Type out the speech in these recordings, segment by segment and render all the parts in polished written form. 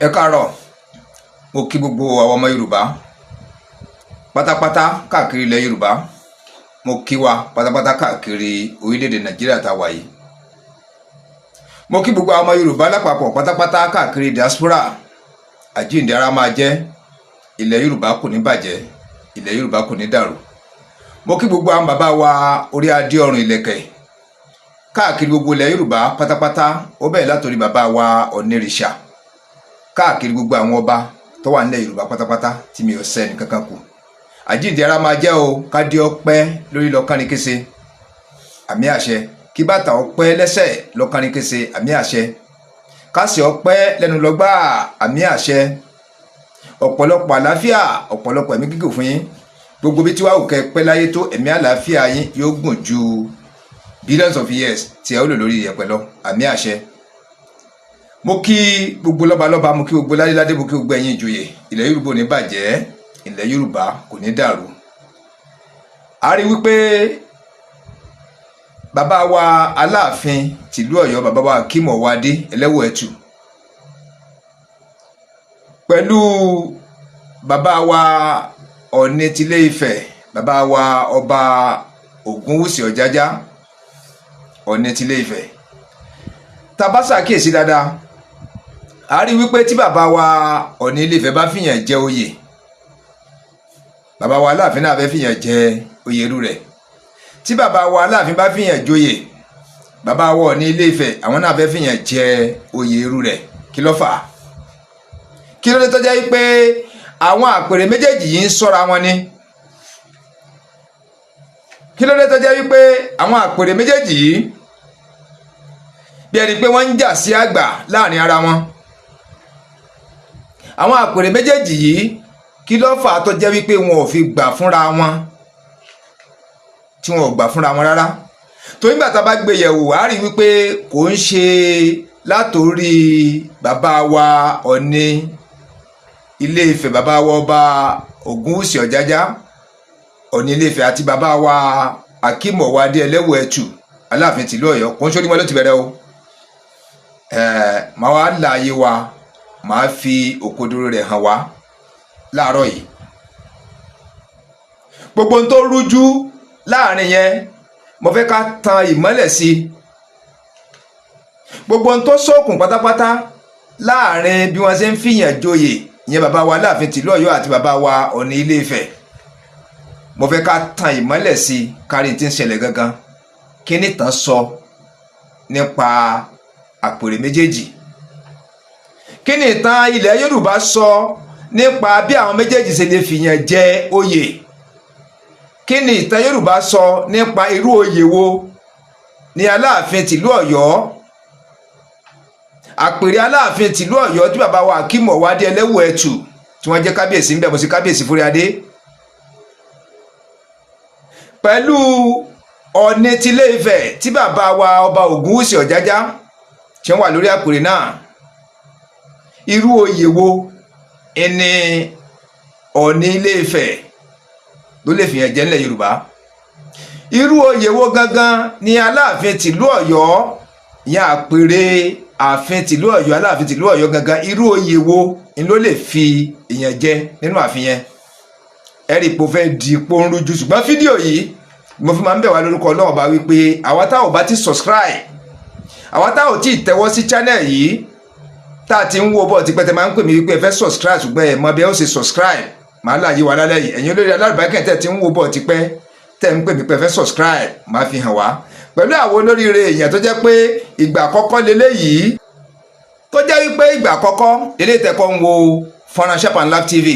Ẹ káàárọ̀, mo kí gbogbo àwọn ọmọ Yorùbá pátápátá káàkiri ilẹ̀ Yorùbá, mo kí wa pátápátá káàkiri orílẹ̀-èdè Nàìjíríà tá a wà yìí. Mo kí gbogbo àwọn ọmọ Yorùbá lápapọ̀ pátápátá káàkiri diaspora. Àjíǹde ara máa jẹ́, ilẹ̀ Yorùbá kò ní bàjẹ́, ilẹ̀ Yorùbá kò ní dàrú. Mo kí gbogbo àwọn bàbá wa orí adé ọrùn ìlẹ̀kẹ̀ káàkiri gbogbo ilẹ̀ Yorùbá pátápátá, ó bẹ̀rẹ̀ látòrí bàbá wa Ọ̀nìrìṣà káàkiri gbogbo àwọn ọba tó wà nílẹ̀ Yorùbá pátápátá tí mi ò sẹ́ni kankan kù. Àjíǹde ara máa jẹ́ o, kádé ọpẹ́ lórí lọ́kànrin kése, àmì àṣẹ. Kí bàtà ọpẹ́ lẹ́sẹ̀ lọ́kànrin kése, àmì àṣẹ. Kásì ọpẹ́ lẹ́nu lọ́gbà, àmì àṣẹ. Ọ̀pọ̀lọpọ̀ àlàáfíà, ọ̀pọ̀lọpọ̀ ẹ̀mí gígùn fún yín. Gbogbo bí tí wàá wù kẹ́ pẹ́ láyé tó, ẹ̀mí àlàáfíà yín yóò gùn ju billions of years tí ẹ ó lò lórí ìyẹ̀pẹ̀ lọ, àmì àṣẹ. Mo kí gbogbo lọ́balọ́ba, mo kí gbogbo ládéládé, mo kí gbogbo ẹ̀yin ìjòyè. Ilẹ̀ Yorùbá ò ní bàjẹ́, ilẹ̀ Yorùbá kò ní dàrú. A rí wípé bàbá wa Aláàfin tìlú Ọ̀yọ́, bàbá wa Akeem Ọwọ́adé Ẹlẹ́wùẹ̀tù, pẹ̀lú bàbá wa Ọ̀ọ̀ni tilé Ifẹ̀, bàbá wa ọba Ògúnwùsì Ọ̀jájá Ọ̀ọ̀ni tilé Ifẹ̀. Tá bá ṣàkíyèsí dáadáa, a rí wípé tí bàbá wa Ọ̀ọ̀ni ilé Ifẹ̀ bá fìyàn jẹ oyè, bàbá wa Aláàfin náà fẹ́ fìyàn jẹ oyè irú rẹ̀. Tí bàbá wa Aláàfin bá fìyàn joyè, bàbá wa Ọ̀ọ̀ni ilé Ifẹ̀ àwọn náà fẹ́ fìyàn jẹ oyè irú rẹ̀. Kí ló fà á? Kí ló dé tó jẹ́ wípé àwọn àpèrè méjèèjì yìí ń ṣọ́ra wọn ni? Kí ló dé tó jẹ́ wípé àwọn àpèrè méjèèjì yìí bí ẹni pé wọ́n ń jà sí àgbà láàrin ara wọn? Àwọn àpèrè méjèèjì yìí kí ló fà á tó jẹ́ wípé wọn ò fi gbà fúnra wọn, tí wọn ò gbà fúnra wọn rárá? Tó nígbà tá a bá gbé yẹ̀wò, a rí wípé kò ń ṣe látòrí bàbá wa Ọ̀ọ̀ni ilé Ifẹ̀, bàbá wa ọba Ògúnwùsì Ọ̀jájá Ọ̀ọ̀ni ilé Ifẹ̀ àti bàbá wa Akeem Ọwọ́adé Ẹlẹ́wùẹ̀tù Aláàfin tìlú Ọ̀yọ́, kò ń ṣe onímọ̀ ló ti bẹ̀rẹ̀ o. Màá wá láàyè wa, màá fi òkodoro rẹ̀ hàn wá láàárọ̀ yìí. Gbogbo ohun tó rújú láàrin yẹn, mo fẹ́ ká tan ìmọ́lẹ̀ sí i. Gbogbo ohun tó ṣókùn pátápátá láàrin bí wọ́n ṣe ń fìyàn joyè, ìyẹn bàbá wa Aláàfin tìlú Ọ̀yọ́ àti bàbá wa Ọ̀ọ̀ni ilé Ifẹ̀, mo fẹ́ ká tan ìmọ́lẹ̀ sí i, kárí tí ń ṣẹlẹ̀ gangan. Kí ni ìtàn sọ nípa àpèrè méjèèjì? Kí ni ìtàn ilẹ̀ Yorùbá sọ nípa bí àwọn méjèèjì ṣe lè fìyàn jẹ oyè? Kí ni ìtàn Yorùbá sọ nípa irú oyè wo ni Aláàfin tìlú Ọ̀yọ́, àpèrè Aláàfin tìlú Ọ̀yọ́ tí bàbá wa Akeem Ọwọ́adé Ẹlẹ́wùẹ̀tù tí wọ́n jẹ́ kábíyèsí ń bẹ̀, mo sì kábíyèsí fúri adé, pẹ̀lú Ọ̀ọ̀ni tilé Ifẹ̀ tí bàbá wa ọba Ògúnwùsì Ọ̀jájá tí wọ́n wà lórí àpèrè náà. Irú oyè wo ni Ọ̀ọ̀ni ilé Ifẹ̀ ló lè fìyàn jẹ nílẹ̀ Yorùbá? Irú oyè wo gangan ni Aláàfin tìlú Ọ̀yọ́, ìyẹn àpèrè ààfin tìlú Ọ̀yọ́, Aláàfin tìlú Ọ̀yọ́ gangan, irú oyè wo ni ló lè fi ìyàn jẹ nínú ààfin yẹn? Ẹ̀rí ipò fẹ́ di ipò ń rújú, ṣùgbọ́n fídíò yìí mo fi máa ń bẹ̀ wá lórúkọ Ọlọ́run bá wípé àwa tá ò bá ti subscribe, àwa tá ò tí ì tẹ́wọ́ sí channel yìí, tá a ti ń wo bọ̀ tipẹ́ tẹ́ máa ń pè mí wípé ẹ fẹ́ subscribe ṣùgbọ́n ẹ mọ bí ẹ ó ṣe subscribe, màá láàyè wá lálẹ́ yìí. Ẹ̀yin olórí alárùbákẹ́ tẹ́ ti ń wo bọ̀ tipẹ́ tẹ́ ń pè mí pé ẹ fẹ́ subscribe, màá fi hàn wá pẹ̀lú àwọn olóríire èèyàn tó jẹ́ pé ìgbà àkọ́kọ́ leléyìí, tó jẹ́ wípé ìgbà àkọ́kọ́ eléyìí tẹ́kọ̀ ń wo fọ́nrán Sharp and Laugh TV.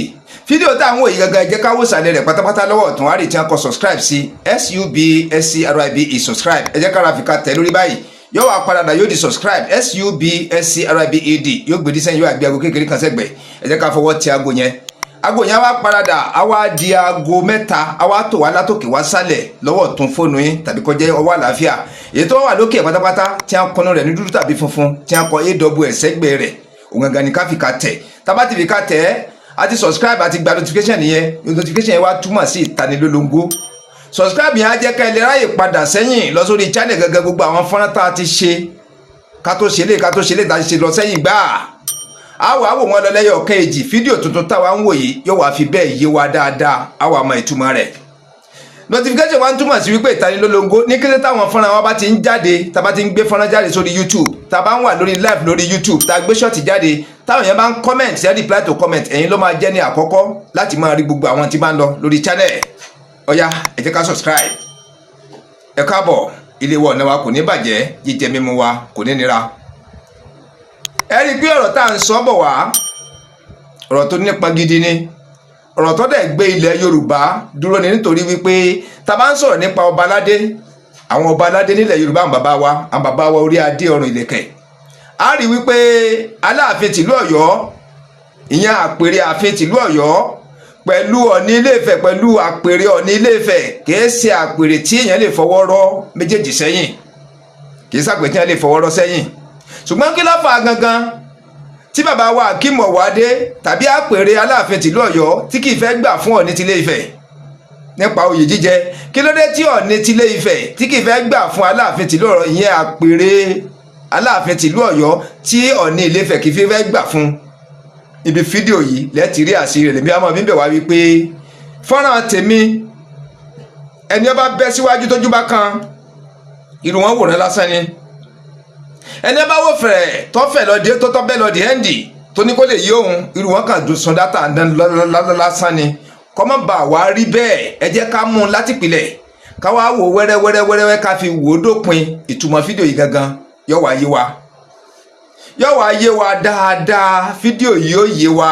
Fídíò tá à ń wò yìí gangan, jẹ́ ká wò sàlẹ̀ rẹ̀ pátápátá lọ́wọ́ ọ̀tún, àrí tí wọ́n kọ subscribe sí SUBSCRIBE subscribe. Ẹ jẹ́ kára fi ká tẹ̀ lórí báyìí, yóò wá padà yóò di subscribe SUBSCRIBED, yóò gbé dísẹ́yìn, yóò àgbé aago kékeré kan sẹ́gbẹ̀ẹ́. Ẹ jẹ́ ká fọwọ́ ti aago yẹn wá padà, á wá di aago mẹ́ta, á wá tò wá látòkè wá sálẹ̀ lọ́wọ́ ọ̀tún fóònù yín tàbí kó jẹ́ ọwọ́ àlàáfíà. Èyí tó wà lókè pátápátá tí a kọ́nú rẹ̀ ní dúdú tàbí funfun tí a kọ AWS sẹ́gbẹ̀ẹ́ rẹ̀, òun gangan ni ká fi ká tẹ̀. Tá bá ti fi ká tẹ̀, a ti subscribe àti gba notification yẹn, notification yẹn wá túmọ̀ sí ìtanilólógó. Subscribe yẹn á jẹ́ ká ẹ lè ráyè padà sẹ́yìn lọ sórí channel gangan, gbogbo àwọn fọ́nrán tá a ti ṣe ká tó ṣe lé tá a ti ṣe lọ sẹ́yìn gbáà, àwa wò wọ́n lọ lẹ́yọ̀ kejì fídíò tuntun táwa ń wò yìí yóò wá fi bẹ́ẹ̀ yé wa dáadáa àwa mọ ìtumọ̀ rẹ̀. Notification wa ń túmọ̀ sí wípé ìtanilólógó ní kété táwọn fọ́nrán wa bá ti ń jáde tá bá ti ń gbé fọ́nrán jáde sórí YouTube tá bá ń wà lórí live lórí YouTube tá gbé ṣọ́ọ̀tì jáde táwọn èèyàn bá ń comment ṣe reply to comment ẹ̀yin ló máa jẹ́ ní àkọ́kọ́ láti máa rí gbogbo àwọn tí bá ń lọ lórí channel. Ó yá ẹ jẹ́ ká subscribe. Ẹ káàbọ̀, ilé wa ọ̀nà wa kò ní bàjẹ́, jíjẹ mímu wa kò ní nira. Ẹ rí pé ọ̀rọ̀ tá à ń sọ bọ̀ wá ọ̀rọ̀ tó nípa gidi ni, ọ̀rọ̀ tó dẹ̀ gbé ilẹ̀ Yorùbá dúró ni, nítorí wípé tá bá ń sọ̀rọ̀ nípa ọba aládé, àwọn ọba aládé nílẹ̀ Yorùbá, àwọn bàbá wa orí adé ọrùn ìlẹ̀kẹ̀, a rí wípé Aláàfin tìlú Ọ̀yọ́, ìyẹn àpèrè ààfin tìlú Ọ̀yọ́ pẹ̀lú Ọ̀ọ̀ni Ilé-Ifẹ̀, pẹ̀lú àpèrè Ọ̀ọ̀ni Ilé-Ifẹ̀, kìí ṣe àpèrè tí èèyàn lè fọwọ́ rọ́ méjèèjì sẹ́yìn, kìí ṣàpèrè tí èèyàn lè fọwọ́ rọ́ sẹ́yìn. Ṣùgbọ́n kí ló fà á gangan tí bàbá wa Akeem Ọ̀wádé tàbí àpèrè Aláàfin tìlú Ọ̀yọ́ tí kìí fẹ́ gbà fún Ọ̀ọ̀ni tilé-Ifẹ̀ nípa oyè jíjẹ? Kí ló dé tí Ọ̀ọ̀ni tilé-Ifẹ̀ tí kìí fẹ́ gbà fún Aláàfin tìlú Ọ̀yọ́, ìyẹn àpèrè Aláàfin tìlú Ọ̀yọ́ tí Ọ̀ọ̀ni Ilé-Ifẹ̀ kìí fẹ́ gbà fún? Ibi fídíò yìí lẹ́tì rí àṣírí rẹ̀. lèmi àmọ́ mi bẹ̀ wá wípé fọ́nrán tèmi ẹni ọba bẹ́ síwájú tójú bá kan irú wọn wòran lásán ni, ẹni ọba wò fẹ̀rẹ̀ tọ́fẹ̀ lọ́dẹ tó tọ́ bẹ́ẹ̀ lọ́dẹ ẹ́ndì tó ní kó lè yí òun, irú wọn kàn sun dátà lásán ni. Kọ́mọ́ bá wa rí bẹ́ẹ̀, ẹ jẹ́ ká mú un láti pilẹ̀ ká wá wò wẹ́rẹ́wẹ́rẹ́wẹ́rẹ́ ká fi wò ó dópin. Ìtumọ̀ fídíò yìí gangan yóò wá yé wa dáadáa. Fídíò yìí ó yé wa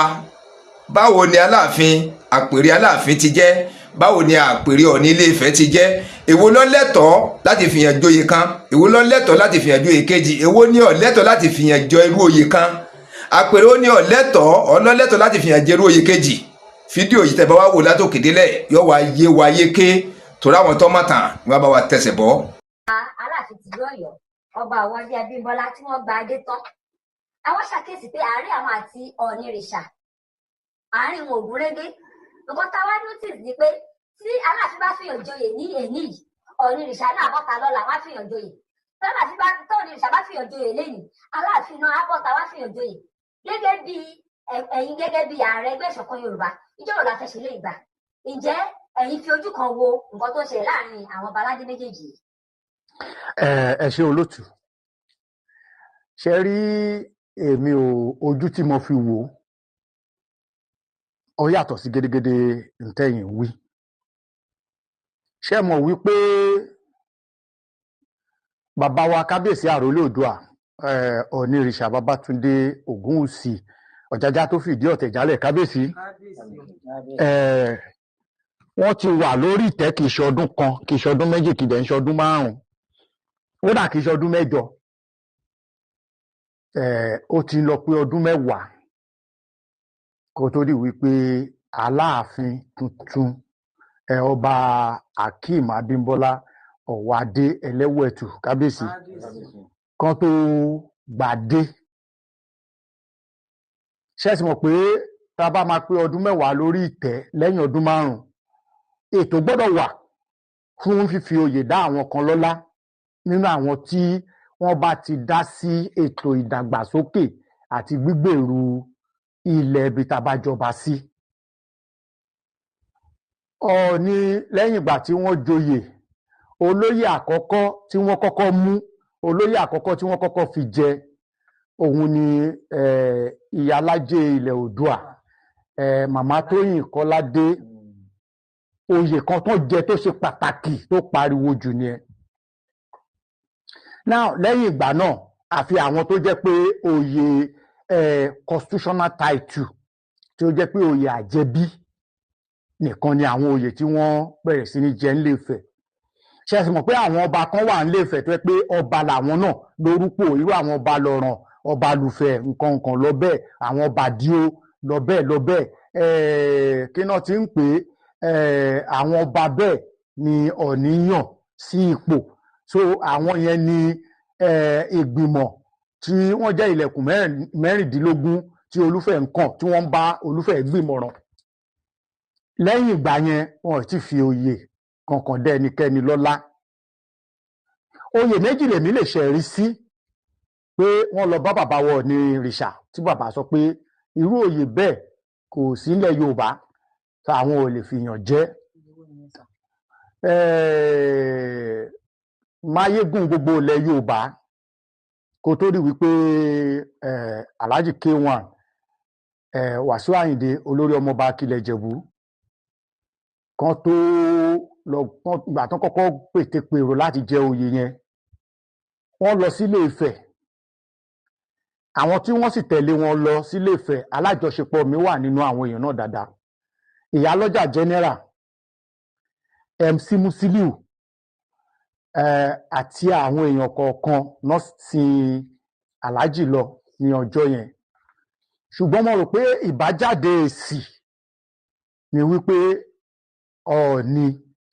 báwo ni Aláàfin, àpèrè Aláàfin ti jẹ́, báwo ni àpèrè Ọ̀ọ̀ni Ilé-Ifẹ̀ ti jẹ́, èwo ló lẹ́tọ̀ọ́ láti fìyàn joyè kan, èwo ló lẹ́tọ̀ọ́ láti fìyàn joyè kejì, èwo ni ó lẹ́tọ̀ọ́ láti fìyàn jọ irú oyè kan, àpèrè ó ní ó lẹ́tọ̀ọ́ láti fìyàn jẹ irú oyè kejì. Fídíò yìí tẹ́ bá wá wò látòkè délẹ̀ yóò wá yé wa yéké, torí àwọn tó mọ̀ tán wọ́n bá wa tẹsẹ̀ bọ́. Aláàfin tìlú Ọ̀yọ́ ọba àwọn adé Abímbọ́lá tí wọ́n gba adé tán, àwọn ṣàkíyèsí pé àárín àwọn àti Ọ̀ọ̀ni ìrìṣà àárín wọn ò gúnrégé. nǹkan tá a wá notice ni pé tí Aláàfin bá fìyàn joyè ní èní yìí, Ọ̀ọ̀ni ìrìṣà náà bọ́ta lọ́la wá fìyàn joyè. Tọ́ọ̀ni ìrìṣà bá fìyàn joyè lẹ́yìn, Aláàfin náà á bọ́ta wá fìyàn joyè. Gẹ́gẹ́ bí ẹ̀yin gẹ́gẹ́ bí ààrẹ ẹgbẹ́ ìṣọ̀kan Yorùbá, ìjọba la fẹ́ ṣe lè gbà. Ǹjẹ́ ẹ̀yin fi ojú kan wo nǹkan tó ń ṣẹlẹ̀ láàrin àwọn ọba aládé méjèèjì? Ẹ ṣe olótù, ṣe rí èmi ò ojú tí mo fi wò ó yàtọ̀ sí gédégédé ntẹ̀yìn wí. Ṣé mọ̀ wípé bàbá wa kábíyèsí àrólé Oòduà Ọ̀ọ̀ni ìrìṣà Babátúndé Ògúnwùsì Ọ̀jájá tó fìdí ọ̀tẹ̀ jálẹ̀ kábíyèsí, wọ́n ti wà lórí ìtẹ́ kìí ṣe ọdún kan, kìí ṣe ọdún méjì, kìí dẹ̀ ń ṣe ọdún márùn-ún, ó dà kìí ṣe ọdún mẹ́jọ, ó ti lọ pé ọdún mẹ́wàá kó tó di wípé Aláàfin tuntun ọba Akeem Abímbọ́lá Ọ̀wádé Ẹlẹ́wẹ̀tù kábíyèsí kan tó gbàdé. Ṣé ẹ sì mọ̀ pé tá a bá máa pé ọdún mẹ́wàá lórí ìtẹ́ lẹ́yìn ọdún márùn-ún, ètò gbọ́dọ̀ wà fún fífi oyè dá àwọn kan lọ́lá nínú àwọn tí wọ́n bá ti dá sí ètò ìdàgbàsókè àti gbígbèrú ilẹ̀ ibi tá a bá jọba sí. Ọ̀ọ̀ni lẹ́yìn ìgbà tí wọ́n joyè, olóyè àkọ́kọ́ tí wọ́n kọ́kọ́ mú, olóyè àkọ́kọ́ tí wọ́n kọ́kọ́ fi jẹ, òun ni ìyálájé ilẹ̀ Oòduà Màmá Tóyìn Kọ́ládé. Oyè kan tó jẹ tó ṣe pàtàkì tó pariwo jù ni ẹ. Now lẹ́yìn ìgbà náà àfi àwọn tó jẹ́ pé oyè constitutional title tí ó jẹ́ pé oyè àjẹbí nìkan ni àwọn oyè tí wọ́n bẹ̀rẹ̀ sí ní jẹ ńlé-Ifẹ̀. Ṣé ẹ sì mọ̀ pé àwọn ọba kan wà ńlé-Ifẹ̀ tó jẹ́ pé ọba làwọn náà lórúkọ, irú àwọn ọba Lọ́ràn, ọba Lùfẹ̀, nǹkan nǹkan lọ bẹ́ẹ̀, àwọn ọba Díó lọ bẹ́ẹ̀ kí náà ti ń pè àwọn ọba bẹ́ẹ̀ ni Ọ̀ọ̀ni yàn sí ipò. So àwọn yẹn ni ìgbìmọ̀ tí wọ́n jẹ́ ilẹ̀kùn mẹ́rìndínlógún tí Olúfẹ̀ ń kàn, tí wọ́n ń bá Olúfẹ̀ gbìmọ̀ràn. Lẹ́yìn ìgbà yẹn wọn ò tí fi oyè kankan dá ẹnikẹ́ni lọ́lá. Oyè méjì lèmi lè ṣẹ̀rí sí pé wọ́n lọ bá bàbá wa Ọọ̀ni ìrìṣà tí bàbá sọ pé irú oyè bẹ́ẹ̀ kò sí nílẹ̀ Yorùbá táwọn ò lè fìyàn jẹ. Máyégún gbogbo ilẹ̀ Yorùbá kó tó rí wípé Alhaji K1 Wàsíù Àyìndé olórí ọmọọba Akilẹ̀ Ìjẹ̀bú kan tó lọ gbà tán kọ́kọ́ pètèpèrò láti jẹ oyè yẹn, wọ́n lọ sílé Ifẹ̀. Àwọn tí wọ́n sì tẹ̀lé wọn lọ sílé Ifẹ̀, alájọṣepọ̀ mi wà nínú àwọn èèyàn náà dáadáa. Ìyálọ́jà general MC Musiliu àti àwọn èèyàn kọ̀ọ̀kan náà sin Alhaji lọ ní ọjọ́ yẹn. Ṣùgbọ́n mo rò pé ìbájáde èsì ni wípé Ọọ̀ni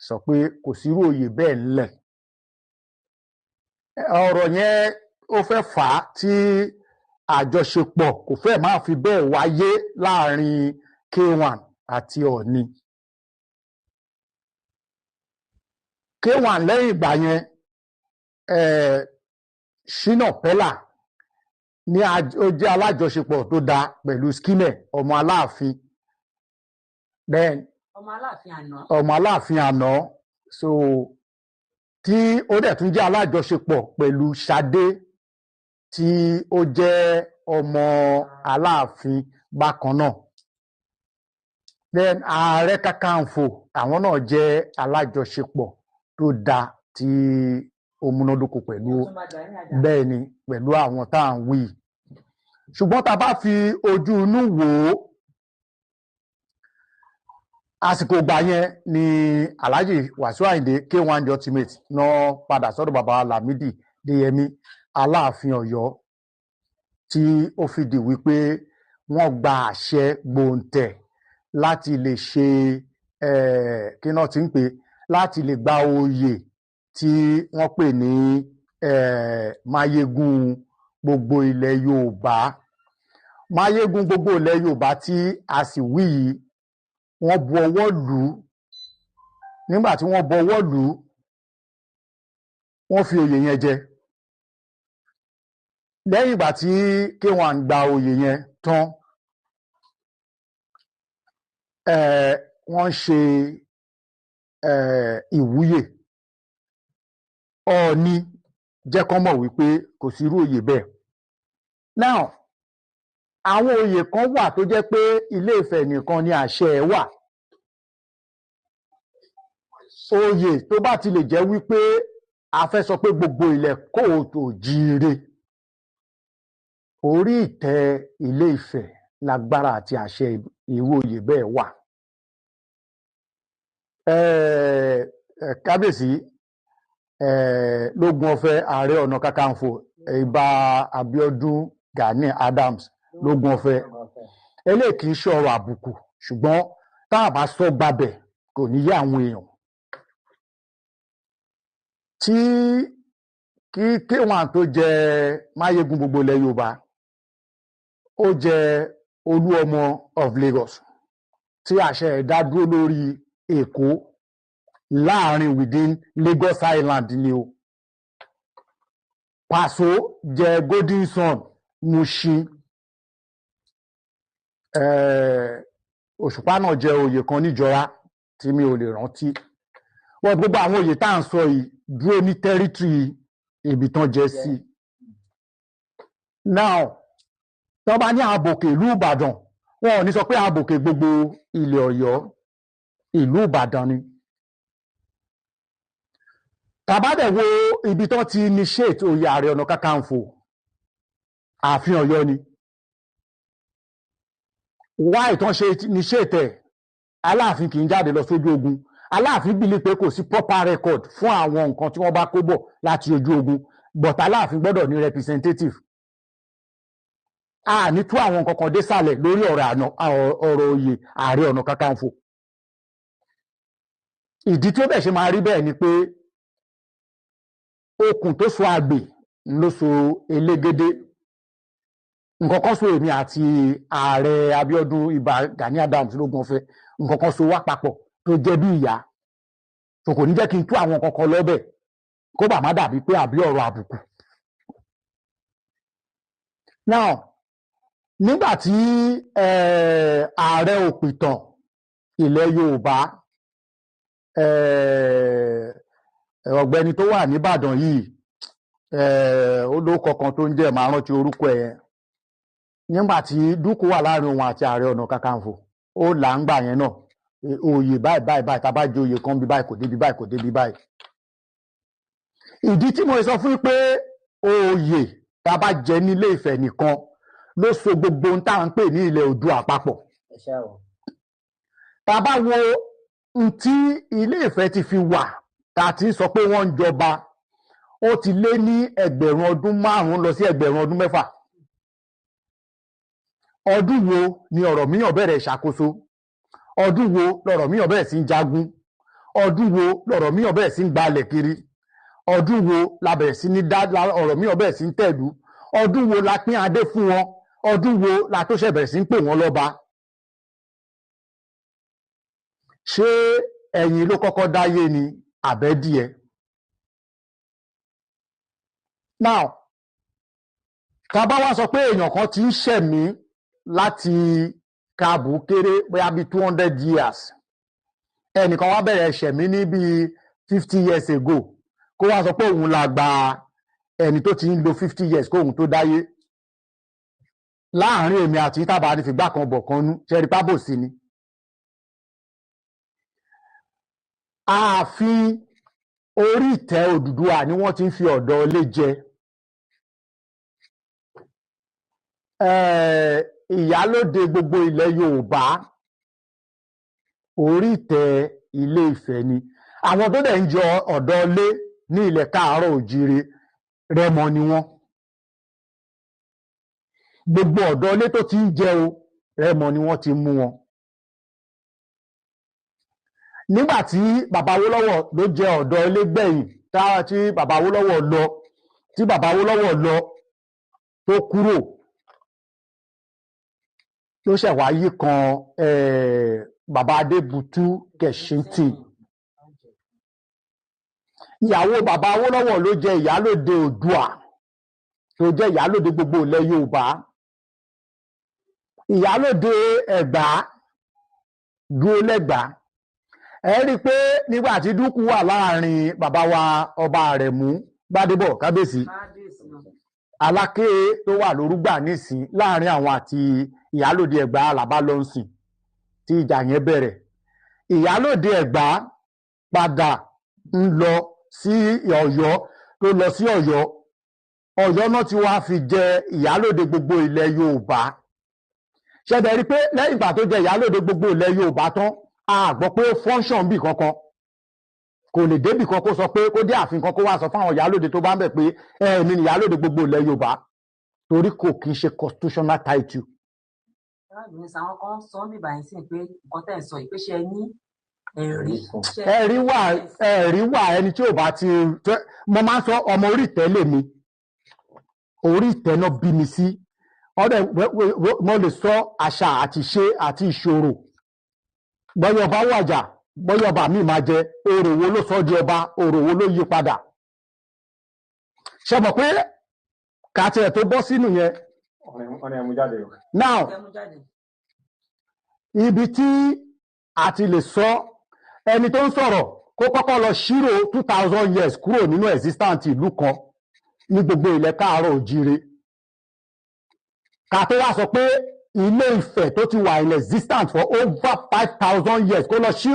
sọ pé kò sírú oyè bẹ́ẹ̀ ńlẹ̀. Ọ̀rọ̀ yẹn ó fẹ́ fà á tí àjọṣepọ̀ kò fẹ́ máa fi bẹ́ẹ̀ wáyé láàrin K1 àti Ọọ̀ni. K1 lẹ́yìn ìgbà yẹn Shina Peller ní ó jẹ́ alájọṣepọ̀ tó dáa pẹ̀lú Skinner ọmọ Aláàfin. Then ọmọ Aláàfin àná, so tí ó dẹ̀ tún jẹ́ alájọṣepọ̀ pẹ̀lú Ṣadé tí ó jẹ́ ọmọ Aláàfin bákan náà. Then Ààrẹ Kakanfò àwọn náà jẹ́ alájọṣepọ̀ tó dáa tí ó múnádóko pẹ̀lú bẹ́ẹ̀ ni pẹ̀lú àwọn tá à ń wí. Ṣùgbọ́n tá a bá fi ojú inú wò ó, àsìkò ìgbà yẹn ni Alhaji Wàsíù Àyìndé K1 the Ultimate náà padà sọ́dọ̀ bàbá Lámídì Déyẹmí Aláàfin Ọ̀yọ́ tí ó fìdí wípé wọ́n gba àṣẹ gbòǹtẹ̀ láti lè ṣe kí náà ti ń pè láti lè gba oyè tí wọ́n pè ní Máyégún gbogbo ilẹ̀ Yorùbá. Máyégún gbogbo ilẹ̀ Yorùbá tí a sì wí yìí, wọ́n bu ọwọ́ lù ú. Nígbà tí wọ́n bu ọwọ́ lù ú, wọ́n fi oyè yẹn jẹ. Lẹ́yìn ìgbà tí K1 gba oyè yẹn tán, wọ́n ṣe ìwúyè. Ọọ̀ni jẹ́ kán mọ̀ wípé kò sí irú oyè bẹ́ẹ̀. Now, àwọn oyè kan wà tó jẹ́ pé Ilé Ifẹ̀ nìkan ni àṣẹ ẹ̀ wà. Oyè tó bá ti lè jẹ́ wípé a fẹ́ sọ pé gbogbo ilẹ̀ kóòtù òjíire, orí ìtẹ́ Ilé Ifẹ̀ lágbára àti àṣẹ irú oyè bẹ́ẹ̀ wà. Kábíyèsí Lógún Ọ̀fẹ́ Ààrẹ Ọ̀nà Kakanfò Ìbà Abíọ́dún Gani Adams Lógún Ọ̀fẹ́, eléyìí kì í ṣe ọ̀rọ̀ àbùkù, ṣùgbọ́n tá a bá sọ gbabẹ̀ kò ní yé àwọn èèyàn. Tí kí K1 tó jẹ Máyégún gbogbo ilẹ̀ Yorùbá, ó jẹ Olúọmọ of Lagos tí àṣẹ ẹ̀ dá dúró lórí Èkó láàrin within Lagos Island ni o. Pàṣọ jẹ Golden Sun Mushin. Òṣùpá náà jẹ oyè kan níjọra tí mi ò lè rántí. Wọ́n gbogbo àwọn oyè tá à ń sọ yìí dúró ní tẹ́rítírì ibi tán jẹ sí. Now, tó bá ní àbòkè ìlú Ìbàdàn, wọn ò ní sọ pé àbòkè gbogbo ilẹ̀ Ọ̀yọ́, ìlú Ìbàdàn ni. Tàbá dẹ̀ wo ibi tán ti initiate oyè Ààrẹ Ọ̀nà Kakanfò, ààfin Ọ̀yọ́ ni. Why tán ṣe initiate ẹ̀? Aláàfin kì í jáde lọ sójú ogun. Aláàfin bìlí pé kò sí proper record fún àwọn nǹkan tí wọ́n bá kó bọ̀ láti ojú ogun, but Aláàfin gbọ́dọ̀ ní representative. A ní tú àwọn nǹkan kan désàlẹ̀ lórí ọ̀rọ̀ oyè Ààrẹ Ọ̀nà Kakanfò. Ìdí tí ó bẹ̀ ṣe máa rí bẹ́ẹ̀ ni pé okùn tó so àgbè ló so elégédé. Nǹkan kan so èmi àti Ààrẹ Abíọ́dún Ìbà Gani Adams Lógún Ọ̀fẹ́, nǹkan kan so wá papọ̀ tó jẹ́ bí ìyá. So kò ní jẹ́ kí n tú àwọn nǹkan kan lọ́bẹ̀ kó bà má dàbí pé àbí ọ̀rọ̀ àbùkù. now nígbà tí ààrẹ òpìtàn ilẹ̀ Yorùbá ọ̀gbẹ́ni tó wà nìbàdàn yìí ó lóko kan tó ń jẹ́ màá rántí orúkọ ẹ̀ nígbà tí dúkù wà láàrin òun àti ààrẹ ọ̀nà kakanfò ó là ń gbà yẹn náà oyè báyìí báyìí báyìí tá a bá jẹ oyè kan bí báyìí kò débi báyìí kò débi báyìí. ìdí tí mo sọ fún yín pé oyè tá a bá jẹ nílé Ifẹ̀ nìkan ló so gbogbo ohun tá à ń pè ní ilẹ̀ Oòduà àpapọ̀. tá a bá wo ohun tí ilé Ifẹ̀ ti fi wà tá a ti sọ pé wọ́n ń jọba ó ti lé ní ẹgbẹ̀rún ọdún 5 lọ sí ẹgbẹ̀rún ọdún 6. ọdún wo ni Ọ̀rànmíyàn bẹ̀rẹ̀ ìṣàkóso? ọdún wo lọ̀rọ̀míyàn bẹ̀rẹ̀ sí ń jagun? ọdún wo lọ̀rọ̀míyàn bẹ̀rẹ̀ sí ń gbalẹ̀ kiri? ọdún wo la bẹ̀rẹ̀ sí ní Ọ̀rànmíyàn bẹ̀rẹ̀ sí ń tẹ̀lú? ọdún wo la pín adé fún wọn? ọdún wo la tó ṣe bẹ̀rẹ̀ sí ń pè wọ́n lọ́ba? ṣé ẹ̀yin ló kọ́kọ́ dáyé ni àbẹ́díẹ̀? now tá bá wá sọ pé èèyàn kan ti ń ṣẹ̀mí láti káàbù kéré bóyá bíi 200 years ẹnìkan wá bẹ̀rẹ̀ ṣẹ̀mí ní bíi 50 years ago kó wá sọ pé òun la gba ẹni tó ti ń lo 50 years kó òun tó dáyé. láàrin èmi àti tábà ní fìgbà kan bọ̀ kan nú ṣẹ́rí pábòsí ni. ààfin orí ìtẹ́ Odùduwà ni wọ́n ti ń fi ọ̀dọ́ ilé jẹ. ìyálóde gbogbo ilẹ̀ Yorùbá orí ìtẹ́ Ilé Ifẹ̀ ni. àwọn tó dẹ̀ ń jẹ ọ̀dọ́ ilé ní ilẹ̀ Káàárọ̀ Òjíire Rẹ́mọ ni wọ́n. gbogbo ọ̀dọ́ ilé tó ti ń jẹ o Rẹ́mọ ni wọ́n ti mú wọn. nígbà tí bàbá Awólọ́wọ̀ ló jẹ ọ̀dọ́ ilé gbẹ̀yìn tí bàbá Awólọ́wọ̀ lọ tó kúrò ló ṣẹ̀ wá yí kan bàbá Adébútú Kẹ̀ṣíntì. ìyàwó bàbá Awólọ́wọ̀ ló jẹ ìyálóde Oòduà tó jẹ́ ìyálóde gbogbo ilẹ̀ Yorùbá. ìyálóde Ẹ̀gbá dúró lẹ́gbàá. ẹ rí i pé nígbà tí dúkù wà láàrin bàbá wa ọba Àrẹ̀mú Gbádébọ̀ Kábíyèsí Aláké tó wà lórúgbà nísìn láàrin àwọn àti ìyálóde Ẹ̀gbá Àlàbá lọ́nsìn tí ìjà yẹn bẹ̀rẹ̀. ìyálóde Ẹ̀gbá padà ń lọ sí Ọ̀yọ́ tó lọ sí Ọ̀yọ́ náà tí wàá fi jẹ ìyálóde gbogbo ilẹ̀ Yorùbá. ṣẹ̀dẹ̀ rí i pé lẹ́yìn ìgbà tó jẹ ìyálóde gbogbo ilẹ̀ Yorùbá tán a gbọ́ pé ó fọ́nṣọ̀n bì kankan kò lè débì kan kó sọ pé kó dé ààfin kan kó wá sọ fáwọn ìyálóde tó bá ń bẹ̀ pé èmi ni ìyálóde gbogbo ilẹ̀ Yorùbá torí kò kí ń ṣe constitutional title. àwọn kan sọ ń bìbà yín sí pé nǹkan tẹ̀ ń sọ yìí pé ṣe ní ẹ̀rí wà ẹni tí ò bá ti mo máa ń sọ ọmọ orí ìtẹ́ lèmi orí ìtẹ́ náà bí mi sí mo lè sọ àṣà àti ìṣe àti ìṣòro bọ́yọ̀ ọba wàjà bọ́yọ̀ ọba mi máa jẹ orò wo ló sọ di ọba orò wo ló yí padà. ṣe mọ̀ pé kàtí ẹ̀ tó bọ́ sínú yẹn. now ibi tí a ti lè sọ ẹni tó ń sọ̀rọ̀ kó kọ́kọ́ lọ ṣírò 2000 years kúrò nínú existence ìlú kan ní gbogbo ilẹ̀ Káàárọ̀ Òjíire ká tó wá sọ pé Ilé Ifẹ̀ tó ti wà in existence for over 5000 years kó lọ sí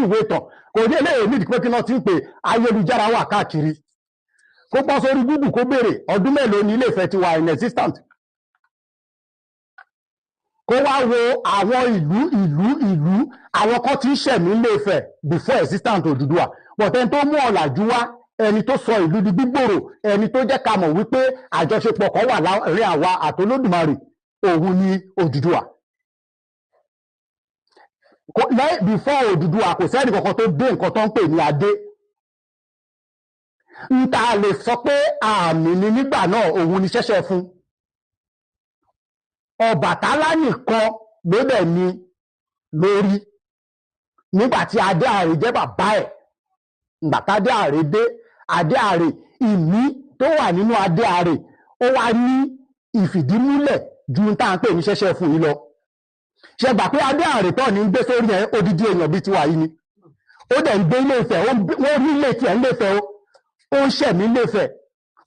ìwé ìtàn kò ní eléyìí nídìí pé kí wọ́n ti ń pè ayélujára wà káàkiri kó pọ́ sórí Google kó béèrè ọdún mélòó ni Ilé Ifẹ̀ ti wà in existence kó wá wo àwọn ìlú àwọn kan tí ń ṣẹ̀mí Ilé Ifẹ̀ before existence Odùduwà bọ̀tẹ́ni tó mú ọ̀làjú wá ẹni tó sọ ìlú di gbígbòrò ẹni tó jẹ́ ká mọ̀ wípé àjọṣepọ̀ kan wà láàrin àwa àtolódùmarè òun ni Odùduwà. before Odùduwà kò sẹ́ni kankan tó dé nǹkan tó ń pè ní adé. n ta lè sọ pé àmì ni nígbà náà òun ni ṣẹ̀ṣẹ̀ fún. Ọbàtálá nìkan ló dẹ̀ ní lórí nígbà tí Adé Àrè jẹ́ bàbá ẹ̀ ìgbà tádé Àrè dé Adé Àrè ìmí tó wà nínú Adé Àrè ó wá ní ìfìdímúlẹ̀ ju tá à ń pè ní ṣẹ́ṣẹ́ fún yìí lọ ṣe gbà pé adé àrètọ́ ní ń gbé sórí ẹ̀ odidi èèyàn bíi tiwa yìí ni ó dẹ̀ ń gbé ilé Ifẹ̀ wọ́n rí ilé tiẹ̀ ńlé Ifẹ̀ ó ń ṣẹ̀mí ilé Ifẹ̀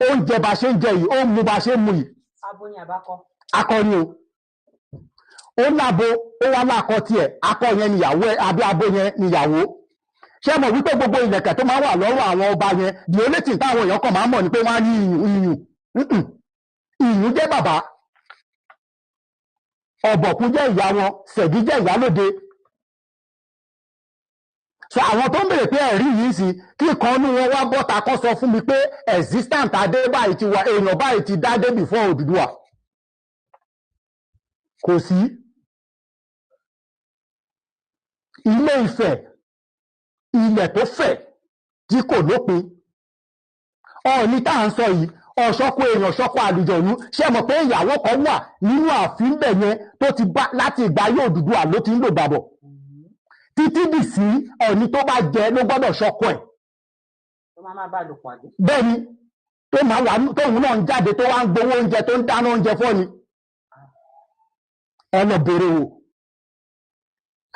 ó ń jẹ bá ṣe ń jẹ yìí ó ń mu bá ṣe ń mu yìí. abo ni àbákọ. akọni o ó lábo ó wá lákọ tiẹ̀ akọ yẹn níyàwó ẹ àbí abo yẹn níyàwó ṣé mọ̀ wípé gbogbo ìlẹ̀kẹ̀ tó máa wà lọ́rùn àwọn ọba yẹn di olétì táwọn èèyàn kan máa ń mọ̀ ni pé wọ́n á ní ìyún jẹ́ bàbá ọ̀bọ̀kún jẹ́ ìyá wọn ṣẹ̀gí jẹ́ ìyálóde so àwọn tó ń bèrè pé ẹ̀rí yìí sí kí kan ní wọn wá bọ́ta kọ́ sọ fún mi pé existant adé báyìí ti wà èèyàn báyìí ti dádé before Odùduwà kò sí Ilé Ifẹ̀ ilẹ̀ tó fẹ̀ tí kò lópin Ọọ̀ni tá à ń sọ yìí ọ̀ṣọ́kọ èèyàn ṣọ́kọ àlùjọ̀nú ṣé mọ̀ pé ìyàwó kan wà nínú ààfin bẹ̀ yẹn tó ti bá láti ìgbà ayé Odùduwà ló ti ń lò gbàbọ̀ títí dì sí Ọọ̀ni tó bá jẹ ló gbọ́dọ̀ ṣọ́kọ ẹ̀. tó máa bá lò pàdé. bẹ́ẹ̀ni tó máa wà tóun náà ń jáde tó wá ń gbowó oúnjẹ tó ń dáná oúnjẹ fọ́ni ẹ lọ bèrè wò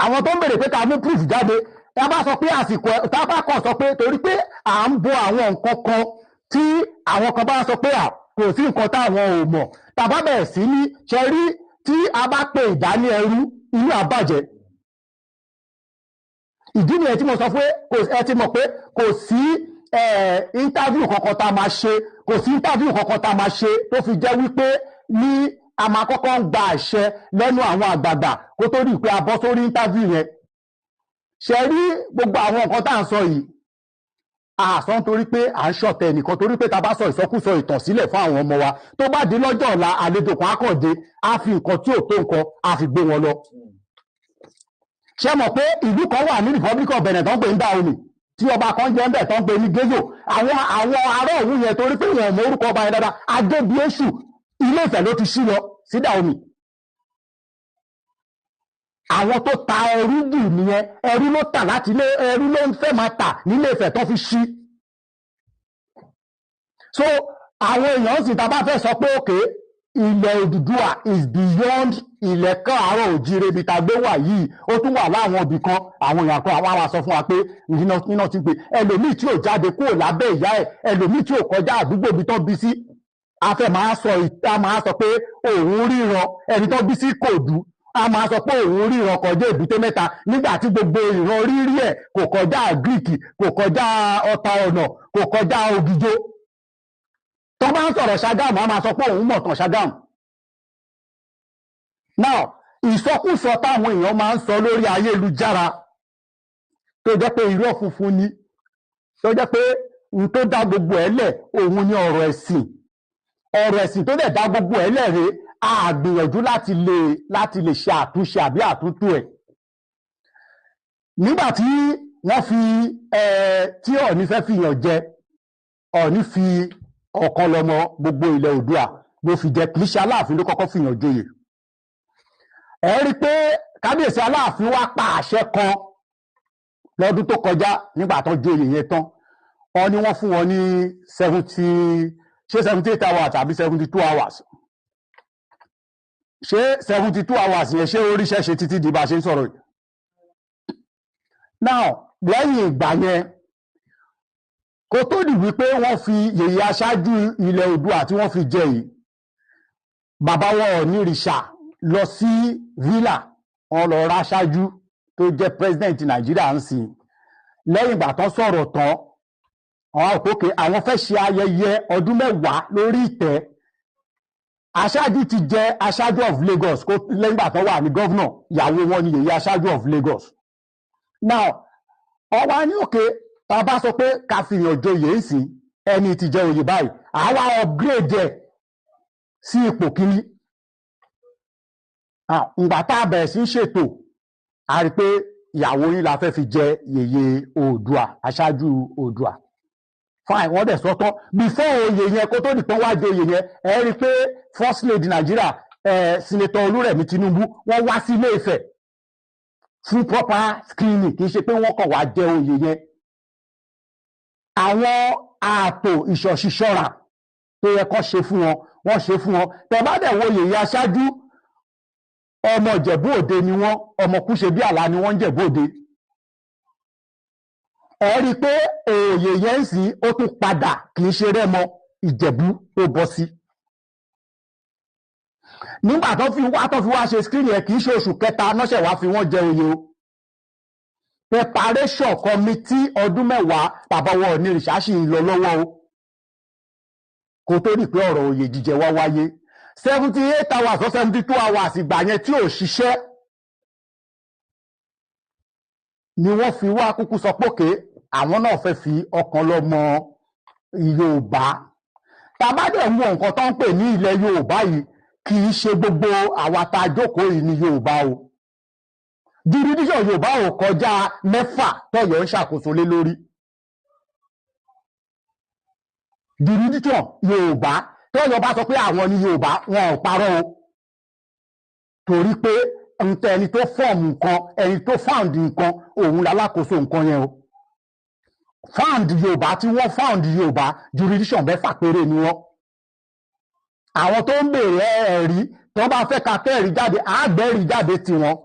àwọn tó ń bèrè pé ká mú proof jáde ẹ bá sọ pé àsìkò ẹ tá a bá kàn sọ pé torí pé à ń bo àwọn nǹkan kan tí àwọn kan bá sọ pé kò sí nǹkan táwọn ò mọ̀ tàbá bẹ̀rẹ̀ sí ní ṣe rí tí a bá pe ìdání ẹrú inú àbàjẹ́ ìdí nìyẹn tí mo sọ pé ẹ ti mọ̀ pé kò sí interview kankan tá a máa ṣe kò sí interview kankan tá a máa ṣe tó fi jẹ́ wípé ní a máa kọ́kọ́ ń gba àṣẹ lẹ́nu àwọn àgbààgbà kó tó rí i pé a bọ́ sórí interview yẹn ṣe rí gbogbo àwọn nǹkan tá à ń sọ yìí àsọ nítorí pé à ń ṣọ̀tẹ̀ nìkan torí pé ta bá sọ ìsọkúsọ ìtàn sílẹ̀ fún àwọn ọmọ wa tó bá di lọ́jọ́ ọ̀la àlejò kan akọ̀dé á fi nǹkan tí ò tó nǹkan á fi gbé wọn lọ. ṣé mọ̀ pé ìlú kan wà ní Republic of Benin tó ń pè ní Dahomey tí ọba kan jẹ́ ń bẹ̀ tó ń pè ní Gezo àwọn ará òun yẹn torí pé wọn ò mọ orúkọ ọba yẹn dáadáa Adébíyèṣù Ilé Ifẹ̀ ló ti ṣí lọ sí Dahomey. àwọn tó ta ẹrú jù nìyẹn ẹrú ló tà láti ilé ẹrú ló ń fẹ́ máa tà nílé Ifẹ̀ tó fi ṣí. so àwọn èèyàn sì ta bá fẹ́ sọ pé òkè ilẹ̀ Odùduwà is beyond ilẹ̀ káàárọ̀ òjíire ibi tá a gbé wà yìí ó tún wà láwọn ibì kan àwọn èèyàn kan àwọn àwa sọ fún wa pé nínú ti pé ẹlòmíì tí ò jáde kúrò lábẹ́ ìyá ẹ̀ ẹlòmíì tí ò kọjá àdúgbò ibi tó bí sí afẹ́ máa sọ pé òun ríran ẹni tó bí sí Kòdú a máa sọ pé òun ríran kọjá Èbúté Mẹ́ta nígbà tí gbogbo ìran rírí ẹ̀ kò kọjá Greek kò kọjá Ọ̀tà ọ̀nà kò kọjá Ògìjó tó bá ń sọ̀rọ̀ Ṣàgámù a máa sọ pé òun mọ̀ tán Ṣàgámù. now ìsọkúsọ táwọn èèyàn máa ń sọ lórí ayélujára tó jẹ́ pé irọ́ funfun ni tó jẹ́ pé n tó dá gbogbo ẹ̀ lẹ̀ òun ni ọ̀rọ̀ ẹ̀sìn tó dẹ̀ dá gbogbo ẹ̀ lẹ̀ rèé a gbìyànjú láti lè ṣe àtúnṣe àbí àtúntò ẹ̀ nígbà tí wọ́n fi tí Ọọ̀ni fẹ́ fìyàn jẹ Ọọ̀ni fi ọ̀kan lọ́mọ gbogbo ilẹ̀ Oòduà ló fi jẹ kì í ṣe Aláàfin ló kọ́kọ́ fìyàn joyè ẹ rí i pé kábíyèsí Aláàfin wá pa àṣẹ kan lọ́dún tó kọjá nígbà tó joyè yẹn tán wọ́n ní wọ́n fún wọn ní 78 hours àbí 72 hours ṣé 72 hours yẹn ṣé oríṣẹ́ ṣe títí di bá a ṣe ń sọ̀rọ̀ yìí. now lẹ́yìn ìgbà yẹn kó tó di wípé wọ́n fi yèyé aṣáájú ilẹ̀ Oòduà tí wọ́n fi jẹ yìí bàbá wọn Ọ̀nìrìṣà lọ sí villa wọn lọ ra aṣáájú tó jẹ́ president Nàìjíríà ń sìn lẹ́yìn ìgbà tán sọ̀rọ̀ tán àwọn òkè àwọn fẹ́ ṣe ayẹyẹ ọdún mẹ́wàá lórí ìtẹ́ aṣáájú ti jẹ aṣáájú of Lagos kó lẹ́yìn ìgbà tó wà ní gọ́vnà ìyàwó wọn ni yèyé aṣáájú of Lagos. now ọwọ́ ní òkè tá a bá sọ pé ká fi hàn joyè ń sìn ẹni tí jẹ oyè báyìí àwa upgrade ẹ̀ sí ipò kíní. ìgbà tá a bẹ̀rẹ̀ sí ń ṣètò a rí i pé ìyàwó yín la fẹ́ fi jẹ yèyé Oòduà aṣáájú Oòduà fine wọ́n dẹ̀ sọ́tọ́ before oyè yẹn kó tó nìkan wá jẹ oyè yẹn ẹ rí i pé first lady Nàìjíríà senator Olúrẹ̀mí Tinubu wọ́n wá sí Ilé Ifẹ̀ fún proper screening kì í ṣe pé wọ́n kàn wá jẹ oyè yẹn. àwọn ààtò ìṣọ̀ṣìṣọ́ra tó yẹ kán ṣe fún wọn wọ́n ṣe fún wọn. Tẹ́ bá dẹ̀ wo Yèyé Aṣáájú, ọmọ Ìjẹ̀bú Òde ni wọ́n, ọmọ Kúṣe bí àlá ni wọ́n ń Jẹ̀bú Òde. Ẹ rí i pé òye yẹn ń sìn ó tún padà kì í ṣe Rẹ́mọ, Ìjẹ̀bú tó bọ́ sí. Nígbà tó fi wá ṣe screen yẹn kì í ṣe oṣù kẹta náṣẹ̀ wá fi wọ́n jẹ oyè o. Preparation committee ọdún 10 bàbá wa Ọ̀nìrìṣà ṣì ń lọ lọ́wọ́ o, kó tó rí pé ọ̀rọ̀ oyè jíjẹ wá wáyé. 78 hours or 72 hours ìgbà yẹn tí ò ṣiṣẹ́ ni wọ́n fi wá kúkú sọ pókè àwọn náà fẹ́ fi ọkàn lọ́mọ Yorùbá. Tá bá dẹ̀ mú nǹkan tó ń pè ní ilẹ̀ Yorùbá yìí, kì í ṣe gbogbo àwa tá a jókòó yìí ní Yorùbá o. Jurisdiction Yorùbá ò kọjá 6 tọ́yọ̀ ń ṣàkóso lé lórí. Jurisdiction Yorùbá tọ́yọ̀ bá sọ pé àwọn ní Yorùbá, wọn ò parọ́ o. Torí pé ẹni tó fọ́ọ̀mù nǹkan, ẹni tó found nǹkan, òun lálákòóso nǹkan yẹn o. Found Yorùbá tí wọ́n found Yorùbá, jurisdiction 6 péré ni wọ́n. Àwọn tó ń béèrè ẹ̀rí tó bá fẹ́ ká kẹ́rìí jáde, àgbẹ̀rí jáde tiwọn.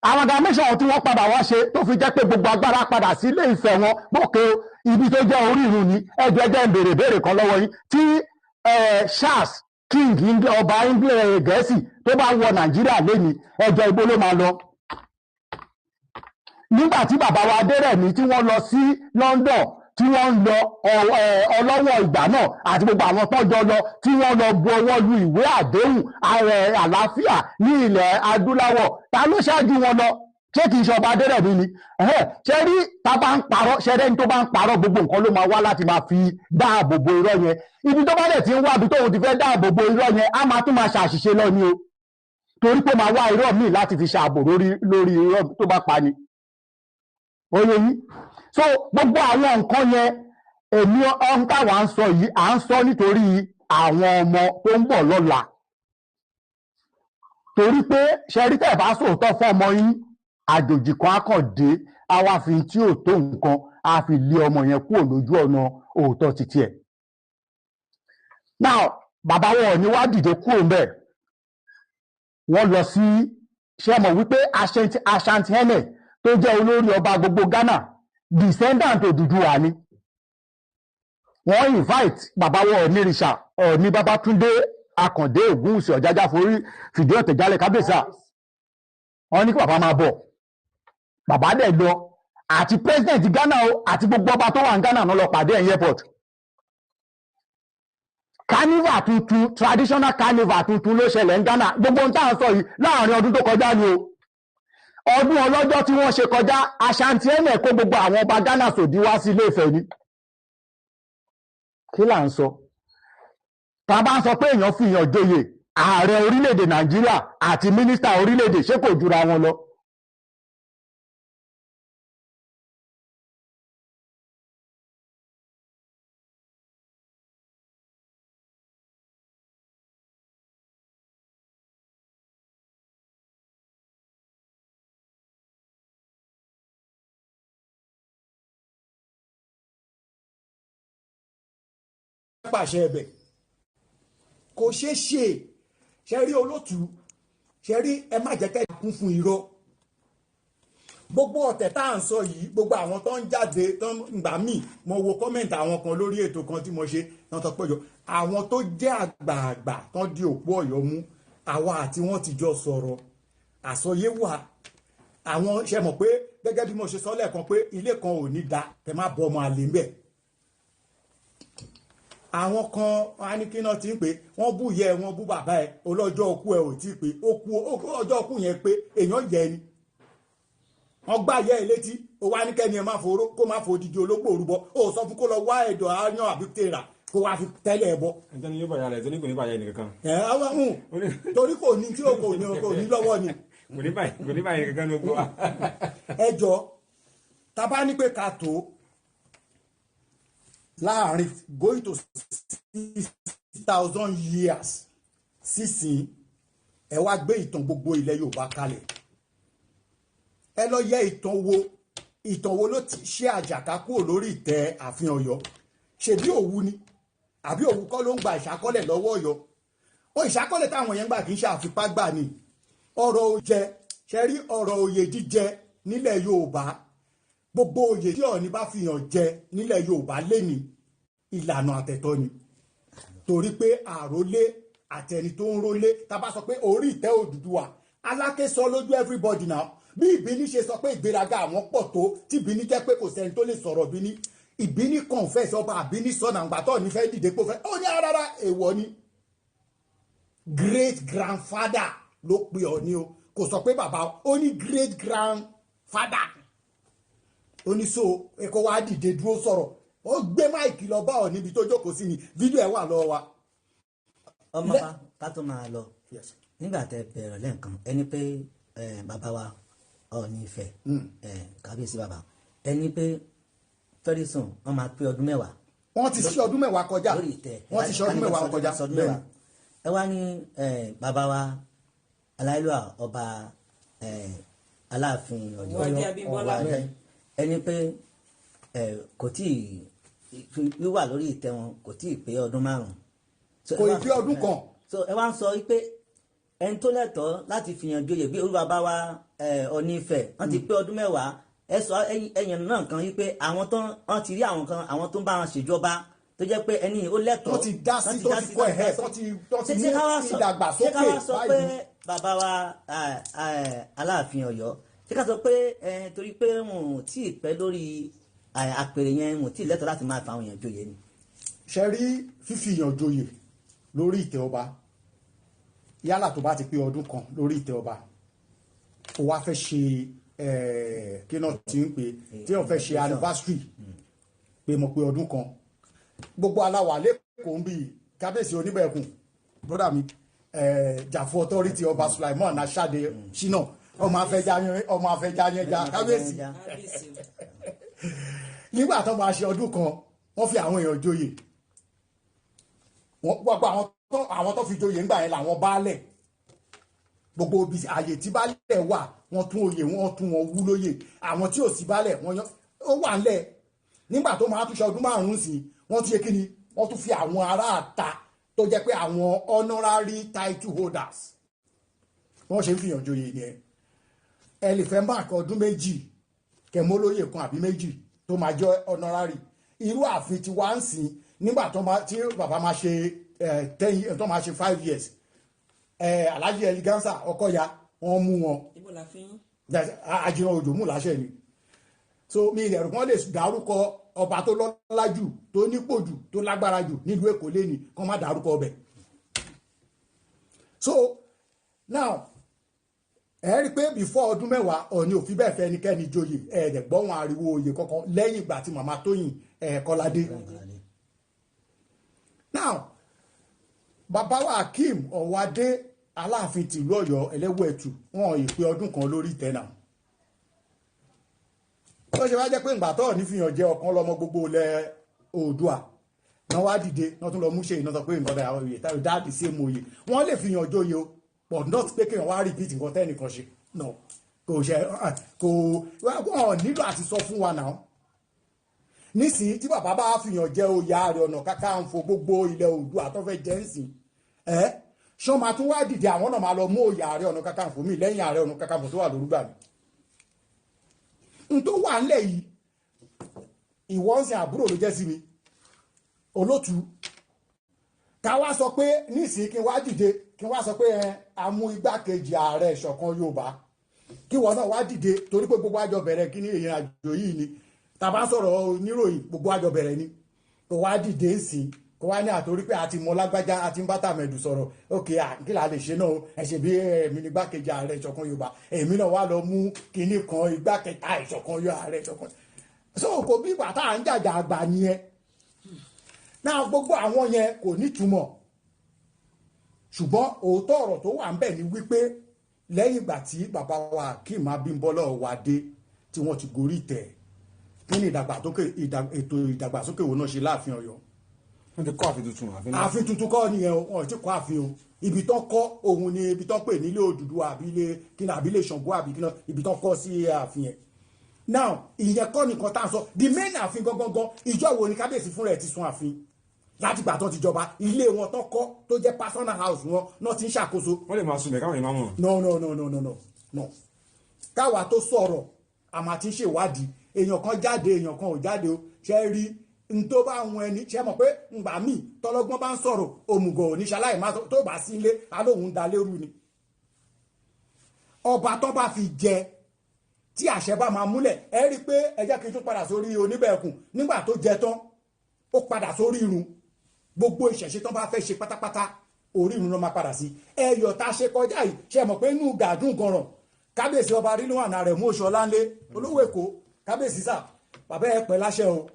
Àwọn amalgamation tí wọ́n padà wá ṣe tó fi jẹ́ pé gbogbo agbára padà sí Ilé Ifẹ̀ wọn, bókè ibi tó jẹ́ orírun ni. Ẹjọ́ ẹjẹ́ ń béèrè kan lọ́wọ́ yín tí Charles King ọba Gẹ̀ẹ́sì tó bá wọ Nàìjíríà lẹ́ni, ẹjọ́ ibo ló máa lọ? Nígbà tí bàbá wa Adérẹ̀mí tí wọ́n lọ sí London, tí wọ́n ń lọ ọlọ́wọ́ ìgbà náà àti gbogbo àwọn tọ́jọ́ lọ tí wọ́n lọ bu ọwọ́ lu ìwé àdéhùn àlàáfíà ní ilẹ̀ adúláwọ̀, ta ló ṣáájú wọn lọ? Ṣé kìí ṣe ọba Adérẹ̀mí ni? Ṣé rí ta bá ń parọ́, ṣé rẹ́ni tó bá ń parọ́ gbogbo nǹkan ló máa wá láti máa fi dáàbò bo irọ́ yẹn. Ibi tó bá dẹ̀ ti ń wá ibi tóun ti fẹ́ dáàbò bo irọ́ yẹn, á máa tún máa ṣàṣìṣe lọ ni o. Torí pé máa wá irọ́ míì láti fi ṣààbò lórí irọ́ tó bá pa ni. Oye yìí. So gbogbo àwọn nǹkan yẹn èmi ọ̀hún táwa ń sọ yìí, à ń sọ nítorí àwọn ọmọ tó ń bọ̀ lọ́la. Torí pé ṣẹ́rí tẹ̀ bá sòótọ́ fún ọmọ yín, àjòjì kan á kàn dé, á wá fi tí ò tó nǹkan, á fi lé ọmọ yẹn kúrò lójú ọ̀nà òótọ́ títí ẹ̀. Now bàbá wọn ní wá dìde kúrò ńbẹ̀, wọ́n lọ sí, ṣé mọ̀ wípé Ashanti Ene tó jẹ́ olórí ọba gbogbo Ghana, descendant Odùduwà ni. Wọ́n invite bàbá wọn Ọ̀nìrìṣà, Ọ̀ọ̀ni Babátúndé Akàndé Ògúnwùsì Ọ̀jájá forí fìdí ọ̀tẹ̀ jálẹ̀ kábíyèsí. Wọ́n ní kí bàbá máa bọ̀. Bàbá dẹ̀ lọ, àti president Ghana o àti gbogbo ọba tó wà ní Ghana náà lọ pàdé ẹ̀yìn airport. Carnival tuntun, traditional carnival tuntun ló ṣẹlẹ̀ ní Ghana. Gbogbo ohun tá à ń sọ yìí láàrin ọdún tó kọjá ni o. Ọdún ọlọ́jọ́ tí wọ́n ṣe kọjá, Ashanti Ene kó gbogbo àwọn ọba Ghana sòdí wá sí Ilé Ifẹ̀ ni. Kí là ń sọ? Tá a bá ń sọ pé èèyàn fi èèyàn joyè, ààrẹ orílẹ̀-èdè Nàìjíríà àti mínísítà orílẹ̀-èdè, ṣé kò jura wọn lọ? Pàṣẹ ẹ̀bẹ̀ kò ṣeé ṣe. Ṣe rí olótù, ṣe rí ẹ má jẹ́ kẹ́ kún fún irọ́. Gbogbo ọ̀tẹ̀ tá à ń sọ yìí, gbogbo àwọn tó ń jáde tó ń gbà mí, mo wo kọ́mẹ̀ntì àwọn kan lórí ètò kan tí mo ṣe náà tó pẹ́jọ, àwọn tó jẹ́ àgbààgbà tán di òpó Ọ̀yọ́ mú, àwa àti wọ́n ti jọ sọ̀rọ̀, àsọyé wà. Àwọn ṣe mọ̀ pé gẹ́gẹ́ bí mo ṣe sọ lẹ́ẹ̀kan pé ilé kan ò ní da kẹ́ má bọ́ ọmọ àlè ń bẹ̀. Àwọn kan wọ́n ní kí náà ti ń pè, wọ́n bú yẹ wọ́n bú bàbá ẹ, ọlọ́jọ́ ọkú ẹ ò tí pé ọjọ́ ọkú yẹn pé èèyàn yẹ ni. Wọ́n gbá yẹ ẹ létí, ó wá ní kẹ́ni ẹ má foró kó má fò odidi ológbò rúbọ, ó sọ fún kó lọ wá ẹ̀dọ̀ àyàn àbí tèrà kó wá fi tẹ́lẹ̀ ẹ bọ. ẹjọ́ ni yóò bàyà rẹ̀ tó ní kò ní bàyà ẹnìkankan. Àwọn torí kò ní tí kò ní lọ́wọ́ ni. kò ní bàyà ẹnìkankan ló gbọ́ wa. Ẹjọ́ tá bá ní pé ká tó láàrin going to 6,000 years sísìn, ẹ wá gbé ìtàn gbogbo ilẹ̀ Yorùbá kalẹ̀. Ẹ lọ yẹ ìtàn wo ló ti ṣe àjàká kúrò lórí ìtẹ́ ààfin Ọ̀yọ́. ṣebí òwu ni àbí òwu kọ́ ló ń gba ìṣàkọ́lẹ̀ lọ́wọ́ Ọ̀yọ́ ó ìṣàkọ́lẹ̀ táwọn yẹn gbà kì í ṣe àfipágbà ni ọ̀rọ̀ òjẹ ṣe rí ọ̀rọ̀ òye jíjẹ nílẹ̀ Yorùbá gbogbo òye tí Ọọ̀ni bá fi hàn jẹ nílẹ̀ Yorùbá lẹ́ni ìlànà àtẹ̀tọ́ ni torí pé àrólé àtẹni tó ń rólé tá a bá sọ pé orí ìtẹ́ Odùduwà Aláké sọ lójú everybody now bí Ìbíní ṣe sọ pé ìgbéraga àwọn pọ̀ tó tí Ìbíní jẹ́ pé kò sẹ́ni tó lè sọ̀rọ̀ Ìbíní Ìbíní confess ọba Ìbíní sọ̀nà àgbà tó ní fẹ́ dìde pé ó ní rárá èèwọ̀ ni great grandfather ló pe Ọọ̀ni o kò sọ pé bàbá ó ní great grandfather ó ní so ẹ̀kọ́ wa dìde dúró sọ̀rọ̀ ó gbé máìkì lọ bá Ọọ̀ni níbi tó jókòó sí ni fídíò ẹ̀ wà lọ́wọ́ wa. ọmọ bá ká tó máa lọ nígbà tẹ bẹ̀rẹ̀ lẹ́ǹkan ẹni pé bàbá wa Ọọ̀ni Ifẹ̀ kábíyèsí bàbá ẹni pé very soon wọ́n máa pé ọdún mẹ́wàá. wọ́n ti ṣe ọdún mẹ́wàá kọjá lórí ìtẹ́ wọ́n ti ṣe ọdún mẹ́wàá kọjá bẹ́ẹ̀. ẹ wá ní bàbá wa aláìlúwà ọba Aláàfin Ọ̀yọ́ ẹni pé kò tí ì wíwà lórí ìtẹ́ wọn kò tí ì pé ọdún márùn-ún. kò ì pé ọdún kan. so ẹ wá ń sọ wípé ẹni tó lẹ́tọ̀ọ́ láti fìyàn joyè bí olú bàbá wa Ọọ̀ni Ifẹ̀ wọ́n ti pé ọdún mẹ́wàá ẹ sọ ẹ̀yìn náà kan wípé àwọn tó wọ́n ti rí àwọn kan àwọn tó ń bá wọn ṣèjọba tó jẹ́ pé ẹni ó lẹ́tọ̀ọ́ tó ti dá sí tó ti kọ́ ẹ̀hẹ́ tó ti ní ìdàgbàsókè ṣé ká wá sọ pé bàbá wa Aláàfin Ọ̀yọ́ ṣé ká sọ pé torí pé wọn ò tí ì pẹ́ lórí àpèrè yẹn wọn ò tí ì lẹ́tọ̀ọ́ láti máa fa àwọn èèyàn joyè ni. ṣe rí fífi èèyàn joyè lórí ìtẹ́ ọba yálà tó bá ti pé ọdún kan lórí ìtẹ́ ọba ó wá fẹ́ ṣe kí náà ti ń pè tí wọ́n fẹ́ ṣe anniversary pé mo pé ọdún kan gbogbo aláwà lẹ́kọ̀ọ́ ń bí kábíyèsí Oníbẹ̀kùn brọ́dà mi jàfọ́ authority ọba Sulaiman Aṣáde Ṣínà ọmọ afẹ́jáyẹn já kábíyèsí nígbà tó máa ṣe ọdún kan wọ́n fi àwọn èèyàn joyè gbogbo àwọn tó fi joyè ńgbà yẹn làwọn baálẹ̀ gbogbo àyè tí baálẹ̀ wà wọ́n tún oyè wọ́n tún wọn wú lóyè àwọn tí ò sí baálẹ̀ wọ́n yan ó wà ńlẹ̀ nígbà tó máa tún ṣe ọdún márùn-ún sí wọ́n tún yẹ kí ni wọ́n tún fi àwọn aráàta tó jẹ́ pé àwọn honorary title holders wọ́n ṣe ń fìyàn joyè yẹn ẹ lè fẹ́ máàkì ọdún méjì kẹmọ́lóyè kan àbí méjì tó máa jẹ́ honorary irú ààfin tí wàá ń sìn nígbà tí bàbá máa ṣe 10 tó máa ṣe 5 years Alhaji Eleganza Ọkọya wọ́n mú wọn Àjìnà Òjò mú láṣẹ ni so mi ìrẹ̀rù kan lè dárúkọ ọba tó lọ́lá jù tó nípò jù tó lágbára jù nílùú Èkó lẹ́ni kán má dárúkọ ọbẹ̀ so now ẹ rí i pé before ọdún mẹ́wàá Ọọ̀ni ò fi bẹ́ẹ̀ fẹ́ ẹnikẹ́ni joyè ẹ̀ẹ́dẹ̀gbọ́n ariwo oyè kankan lẹ́yìn ìgbà tí màmá Tóyìn Kọ́ládé now bàbá wa Akeem Ọ̀wádé Aláàfin tìlú Ọ̀yọ́ Ẹlẹ́wẹ̀tù wọn ì pé ọdún kan lórí ìtẹ́ náà tó ṣe wá jẹ́ pé ìgbà tó Ọọ̀ni fihàn jẹ́ ọ̀kan lọ́mọ gbogbo ilẹ̀ Oòduà náà wá dìde náà tún lọ mú ṣe iná sọ pé nǹkan bẹ̀rẹ̀ àwọn òye táwọn dáàbì sí èmo òye wọ́n lè fihàn joyè o but not pé kéèyàn wá repeat nǹkan tẹ́nìkan ṣe no kò ṣe kò wọ́n nílò àti sọ fún wa náà nísìnyí tí bàbá bá fihàn jẹ́ oyè Ààrẹ Ọ̀nà Kakanfò gbogbo ilẹ̀ Oòduà tó fẹ́ jẹ́ ńsìn ṣé wọ́n máa tún wá dìde àwọn náà máa lọ mú oyè Ààrẹ Ọ̀nà Kakanfò mi lẹ́yìn Ààrẹ Ọ̀nà Kakanfò tó wà lórúgbà mi n tó wà ńlẹ̀ yìí ìwọ́nsìn àbúrò ló jẹ́ sí mi Olótù ká wá sọ pé nísìnyí kí n wá dìde kí n wá sọ pé a mú igbákejì ààrẹ ìṣọ̀kan Yorùbá kí wọn náà wá dìde torí pé gbogbo àjọ bẹ̀rẹ̀ kí ní ìrìn àjò yìí ni tàbá sọ̀rọ̀ oníròyìn gbogbo àjọ bẹ̀rẹ̀ ni kó wá dìde ń sìn kó wá ní àtorí pé àti mọ lágbájá àti ń bá tàmẹ̀dù sọ̀rọ̀ òkè kí la lè ṣe náà ẹ ṣe bí èmi ní igbákejì ààrẹ ìṣọ̀kan Yorùbá èmi náà wá lọ mú kinní kan igbákejì ìṣọ̀kan ààrẹ ìṣọ̀kan so kò bí bàtà à ń jàjà àgbà nìyẹn náà gbogbo àwọn yẹn kò nítumọ̀ ṣùgbọ́n òótọ́ ọ̀rọ̀ tó wà ń bẹ̀ ni wípé lẹ́yìn ìgbà tí bàbá wa Akeem Abímbọ́lá Ọ̀wádé tí wọ́n ti gorí ìtẹ́ kí ni ètò ìdàgbàsókè wo náà ṣe láàfin Ọ̀yọ́. wọ́n ti kọ́ ààfin tuntun. ààfin tuntun kọ́ nìyẹn wọ́n ti kọ́ ààfin o ibi tán kọ́ òun ni ibi tán pè nílé Odùduwà àbílẹ̀ Ṣàngó àbí ibi tán kọ́ sí ààfin yẹn now ìyẹn kọ́ nìkan tá à ń sọ the main ààfin gangan ìjọ wo ni kábíyèsí fúnra ẹ̀ ti sun ààfin láti gbà tó ti jọba ilé wọn tó kọ́ tó jẹ́ personal house wọn náà ti ń ṣàkóso. wọ́n lè máa sunbẹ̀ káwọn èèyàn máa mọ̀. no káwa tó sọ̀rọ̀ àmà tí ń ṣèwádìí èèyàn kan jáde èèyàn kan ò jáde o ṣe rí n tó bá wọn ẹni ṣe mọ̀ pé ngbà míì tọlọ́gbọ́n bá ń sọ̀rọ̀ òmùgọ̀ oníṣàláì má tó bá sí ilé alóhùn da lérú ni. ọba tó bá fi jẹ tí àṣẹ bá máa múlẹ̀ ẹ rí i pé ẹ jẹ́ kí n tún padà sórí oníbẹ̀ẹ̀kùn nígbà tó jẹ tán ó padà sórí irun gbogbo ìṣẹ̀ṣe tán bá fẹ́ ṣe pátápátá orí irun ló máa padà sí ẹyọ tá a ṣe kọjá yìí ṣe mọ̀ pé inú gàdún ganràn kábíyèsí ọba Rilwan Aremu Oṣọláńlé olówó Èkó kábíyèsí sà bàbá ẹ pẹ́ láṣẹ o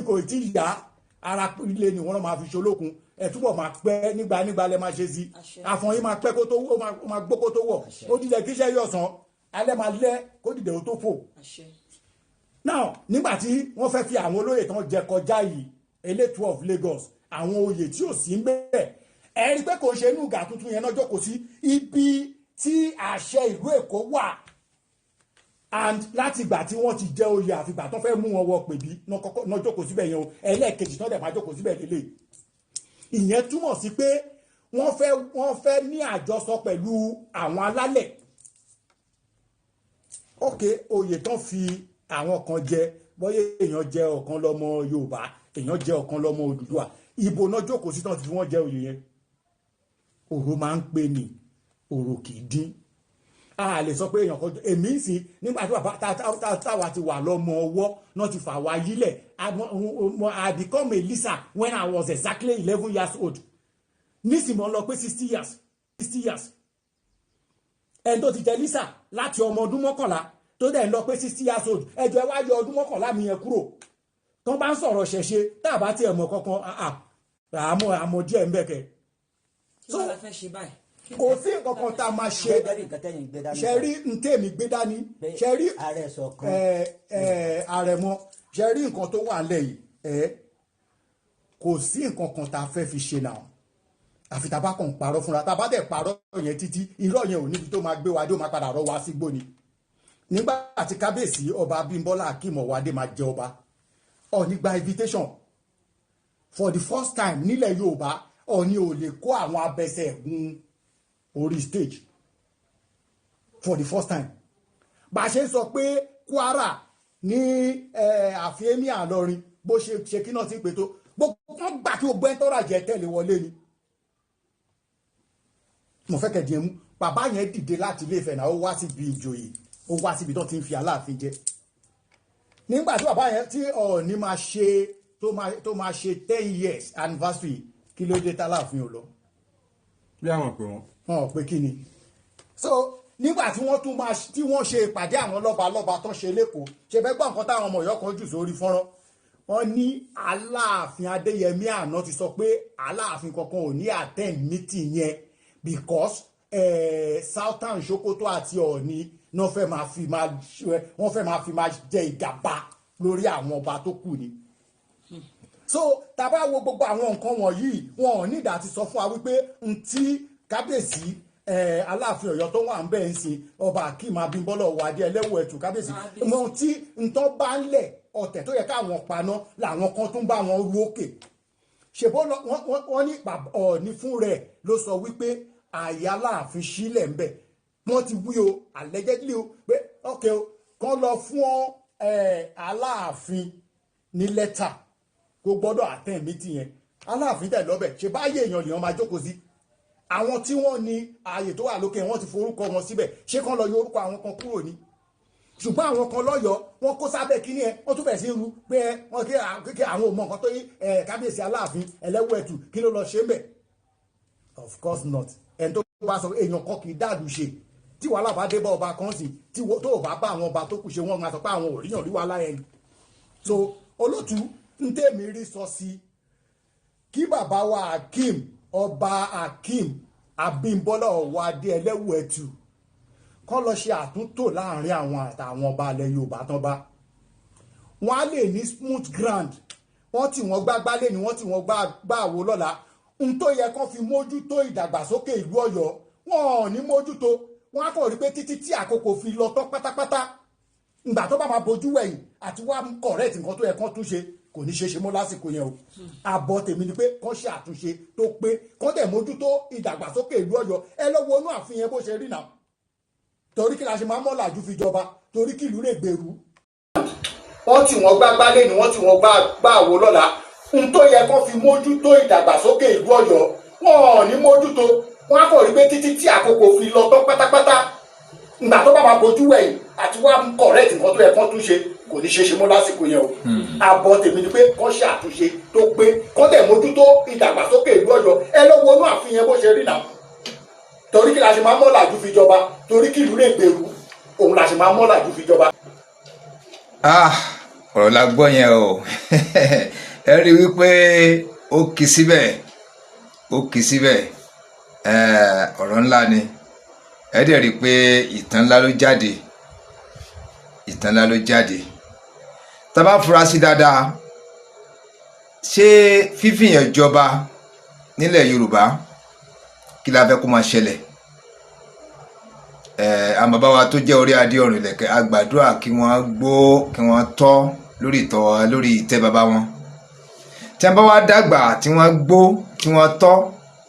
kò tí ì yá ara ilé ni wọ́n máa fi ṣolókun ẹ túbọ̀ máa pẹ́ nígbà lẹ́ máa ṣe sí àfọ̀n yìí máa pẹ́ kó tó wọ̀ máa gbó kó tó wọ̀ ó dìde kíṣẹ́ yọ̀ sàn alẹ́ máa lẹ́ kó dìde ó tó fò. now nígbà tí wọ́n fẹ́ fi àwọn olóyè tán jẹ kọjá yìí Elétù of Lagos àwọn oyè tí ò sí ń bẹ́ẹ̀ ẹ rí pé kò ṣe inú ìgà tuntun yẹn náà jókòó sí ibi tí àṣẹ ìlú Èkó wà and láti ìgbà tí wọ́n ti jẹ́ oyè àfìgbà tó fẹ́ mú wọn wọ pèbí náà jókòó síbẹ̀ yẹn o ẹlẹ́ẹ̀kejì tó dẹ̀ máa jókòó síbẹ̀ lélẹ̀ ìyẹn túmọ̀ sí pé wọ́n fẹ́ ní àjọsọ pẹ̀lú àwọn alálẹ̀ ok oyè tán fi àwọn kan jẹ bóyá èèyàn jẹ ọ̀kan lọ́mọ Yorùbá èèyàn jẹ ọ̀kan lọ́mọ Odùduwà ìbò náà jókòó sí tán ti fi wọ́n jẹ oyè yẹn òró máa ń pè ní òrò kì í dín a lè sọ pé èèyàn kan èmi ń sìn nígbà tí bàbá táwa ti wà lọ́mọ ọwọ́ náà ti fà wá yílẹ̀ I become a Lisa when I was exactly 11 years old nísìnyí mo lọ pé 60 years ẹni tó ti jẹ Lisa láti ọmọ ọdún mọ́kànlá tó dẹ̀ ń lọ pé 60 years old ẹjọ́ ẹ wá yọ ọdún mọ́kànlá mi yẹn kúrò tó bá ń sọ̀rọ̀ ṣẹ̀ṣe tá a bá tiẹ̀ mọ̀ kankan àmọ́ díẹ̀ ń bẹ̀kẹ́. kí ló fẹ́ ṣe báyìí. kò sí nǹkan kan tá a máa ṣe ṣe rí ntẹ́mi gbé dání ṣe rí àrẹ̀mọ ṣe rí nǹkan tó wà lẹ́yìn kò sí nǹkan kan tá a fẹ́ fi ṣe náà àfi tá a bá kàn parọ́ fúnra tá a bá dẹ̀ parọ́ yẹn títí irọ́ yẹn ò níbi tó máa gbé wa dé ó máa padà rọ́ wa sígbó ni nígbà tí kábíyèsí ọba Abímbọ́lá Akeem Ọwádé máa jẹ ọba Ọọ̀ni gba invitation for the first time nílẹ̀ Yorùbá Ọọ̀ni ò lè kó àwọn abẹsẹ̀ gun orí stage for the first time bá a ṣe ń sọ pé Kwara ní ààfin Emir Ìlọrin bó ṣe kí náà ti ń pè tó gbogbo wọn gbà kí gbogbo ẹni tọ́ra jẹ tẹ̀lé wọlé ni mo fẹ́ kẹ̀dí ẹmu bàbá yẹn dìde láti Ilé Ifẹ̀ náà ó wá síbi ìjòyè ó wá síbi tó ti ń fi Aláàfin jẹ nígbà tí bàbá yẹn tí Ọọ̀ni máa ṣe tó máa ṣe 10 years anniversary kí ló dé t'Aláàfin ò lọ. bí àwọn pè wọ́n. wọn ò pé kí ni so nígbà tí wọ́n tún máa tí wọ́n ṣe ìpàdé àwọn lọ́balọ́ba tó ṣe lẹ́kọ̀ọ́ ṣe fẹ́ gbọ́ nǹkan táwọn ọmọ Ọ̀yọ́ kan jù sórí fọ́nrán wọ́n ní Aláàfin Adéyẹmí àná ti sọ pé Aláàfin kankan ò ní attend meeting yẹn because Sultan Sokoto àti Ọọ̀ni náà fẹ́ máa fi máa jẹ ìgàba lórí àwọn ọba tó kù ni so tàbá wo gbogbo àwọn nǹkan wọ̀nyí wọn ò ní ìdá ti sọ fún wa wípé ntí kábíyèsí Aláàfin Ọ̀yọ́ tó wà ń bẹ̀ ń sin ọba Akeem Abímbọ́lá Ọwádé ẹlẹ́wọ̀ ẹ̀tù kábíyèsí wọn tí ntọ́ bá ń lẹ̀ ọ̀tẹ̀ tó yẹ káwọn paná làwọn kan tún bá wọn rú òkè ṣèbó wọn ní Ọọ̀ni fún rẹ̀ ló sọ wípé àyà Aláàfin sílẹ̀ ń bẹ̀ wọ́n ti wí o allegedly o pé ok o kàn lọ fún Aláàfin ní lẹ́tà kó gbọ́dọ̀ attend meeting yẹn Aláàfin tẹ̀ lọ́bẹ̀ ṣe báyé èèyàn lèèyàn máa jókòó sí àwọn tí wọ́n ní ààyè tó wà lókè wọ́n ti forúkọ wọn síbẹ̀ ṣé kàn lọ yọ orúkọ àwọn kan kúrò ní ṣùgbọ́n àwọn kan lọ́yọ̀ọ́ wọ́n kó sábẹ́ kínní ẹ wọ́n tún bẹ̀ sí ru pé wọ́n kí àwọn ò mọ nǹkan tó yí kábíyèsí Aláàfin ẹlẹ́wọ̀ ẹ̀tù kí ló lọ ṣe ń bẹ̀ of course not ẹni tó bá sọ èèyàn kan kì í dáàdù ṣe tí wàhálà bá dé bá ọba kan sí tí tó ò bá bá àwọn ọba tó kù ṣe wọ́n máa sọ pé àwọn ò ríyàn rí wàhálà yẹn so olótú ń tèmi rí sọ sí kí bàbá wa Akeem ọba Akeem Abímbọ́lá Ọwádé ẹlẹ́wù ẹ̀tù kọ́ lọ ṣe àtúntò láàrin àwọn àtàwọn ọba alẹ́ Yorùbá tán bá wọ́n á lè ní smooth ground wọ́n tí wọ́n gbágbálẹ̀ ni wọ́n tí wọ́n gbá àwo lọ́la n tó yẹ kán fi mójútó ìdàgbàsókè ìlú Ọ̀yọ́ wọn ò ní mójútó wọn á kàn rí pé títí tí àkókò fi lọ tán pátápátá ìgbà tó bá máa bojú wẹ̀yìn àti wá correct nǹkan tó yẹ kán túnṣe kò ní ṣe mọ́ lásìkò yẹn o àbọ̀ tèmi ni pé kán ṣe àtúnṣe tó pé kán dẹ̀ mójútó ìdàgbàsókè ìlú Ọ̀yọ́ ẹ lọ wọnú ààfin yẹn bó ṣe rí náà torí kí la ṣe máa mọ́ làjú fi jọba torí kí ìlú lè gbèrú. wọ́n tí wọ́n gbá lé ni wọ́n tí wọ́n gbá àwo lọ́la n tó yẹ kán fi mójútó ìdàgbàsókè ìlú Ọ̀yọ́ wọn ò ní mójútó wọn á kọ̀ rí pé títí tí àkókò fi lọ tán pátápátá ìgbà tó bá máa bojú wẹ̀yìn àti wá correct nǹkan tó yẹ kán túnṣe kò ní ṣe mọ́ lásìkò yẹn o àbọ̀ tèmi ni pé kán ṣe àtúnṣe tó pé kán dẹ̀ mójútó ìdàgbàsókè ìlú Ọ̀yọ́ ẹ lọ wọnú ààfin yẹn bó ṣe rí náà torí kí la ṣe máa mọ́ làjú fi jọba torí kí ìlú lè gbèrú òun la ṣe máa mọ́ làjú fi jọba. ọ̀rọ̀ la gbọ́ yẹn o ẹ rí i wípé ó kì í síbẹ̀ ọ̀rọ̀ ńlá ni ẹ dẹ̀ rí i pé ìtàn ńlá ló jáde tá a bá fura sí dáadáa ṣé fífìyàn jọba nílẹ̀ Yorùbá kí la fẹ́ kó máa ṣẹlẹ̀ àmọ́ bá wa tó jẹ́ orí adé ọ̀run ìlẹ̀kẹ̀ a gbàdúrà kí wọ́n gbó kí wọ́n tọ́ lórí ìtẹ́ bàbá wọn tí wọ́n bá wá dàgbà tí wọ́n gbó kí wọ́n tọ́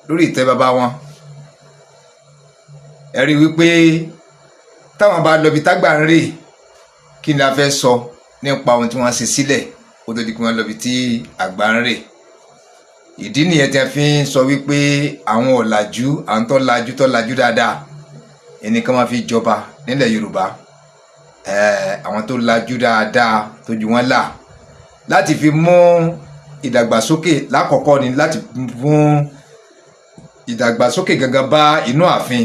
lórí ìtẹ́ bàbá wọn ẹ rí wípé táwọn bá lọ bí tágbà ń rè kí ni a fẹ́ sọ nípa ohun tí wọ́n ṣe sílẹ̀ kó tó di kí wọ́n lọ bí tí àgbà ń rè ìdí nìyẹn tí a fi ń sọ wípé àwọn ọ̀làjú àwọn tó lajú dáadáa ẹnìkan máa fi jọba nílẹ̀ Yorùbá àwọn tó lajú dáadáa tó ju wọn là láti fi mú ìdàgbàsókè lákọ̀ọ́kọ́ ni láti mú ìdàgbàsókè gangan bá inú ààfin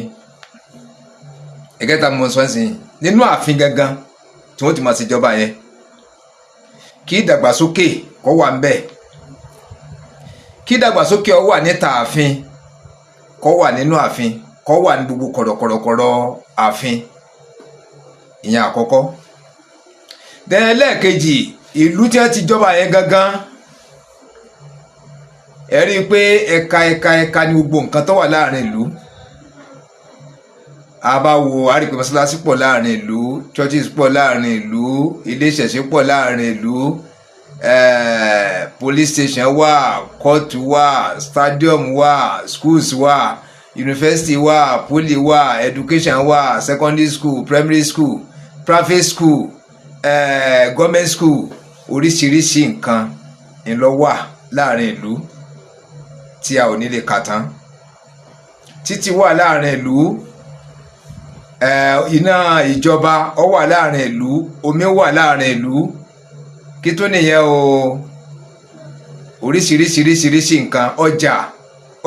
ẹ̀gẹ́ta mọ̀ sọ́nsìn nínú ààfin gangan tí wọ́n ti máa ṣèjọba yẹn kí ìdàgbàsókè kó wà ńbẹ̀ kí ìdàgbàsókè ó wà níta ààfin kó wà nínú ààfin kó wà ní gbogbo kọ̀rọ̀kọ̀rọ̀ ààfin ìyẹn àkọ́kọ́ dẹ́n lẹ́ẹ̀kejì ìlú tí wọ́n ti jọba yẹn gangan ẹ rí i pé ẹ̀ka ní gbogbo nǹkan tó wà láàrin ìlú àbáwo àríkè mọ́sálásí pọ̀ láàrin ìlú churches pọ̀ láàrin ìlú ilé ìṣẹ̀ṣe pọ̀ láàrin ìlú police station wà court wà stadium wà schools wà university wà poly wà education wà secondary school primary school private school government school oríṣiríṣi nǹkan ńlọ wà láàrin ìlú tí a ò ní lè kà tán títì wà láàrin ìlú iná ìjọba ó wà láàrin ìlú omi wà láàrin ìlú kí tó nìyẹn o oríṣiríṣi nǹkan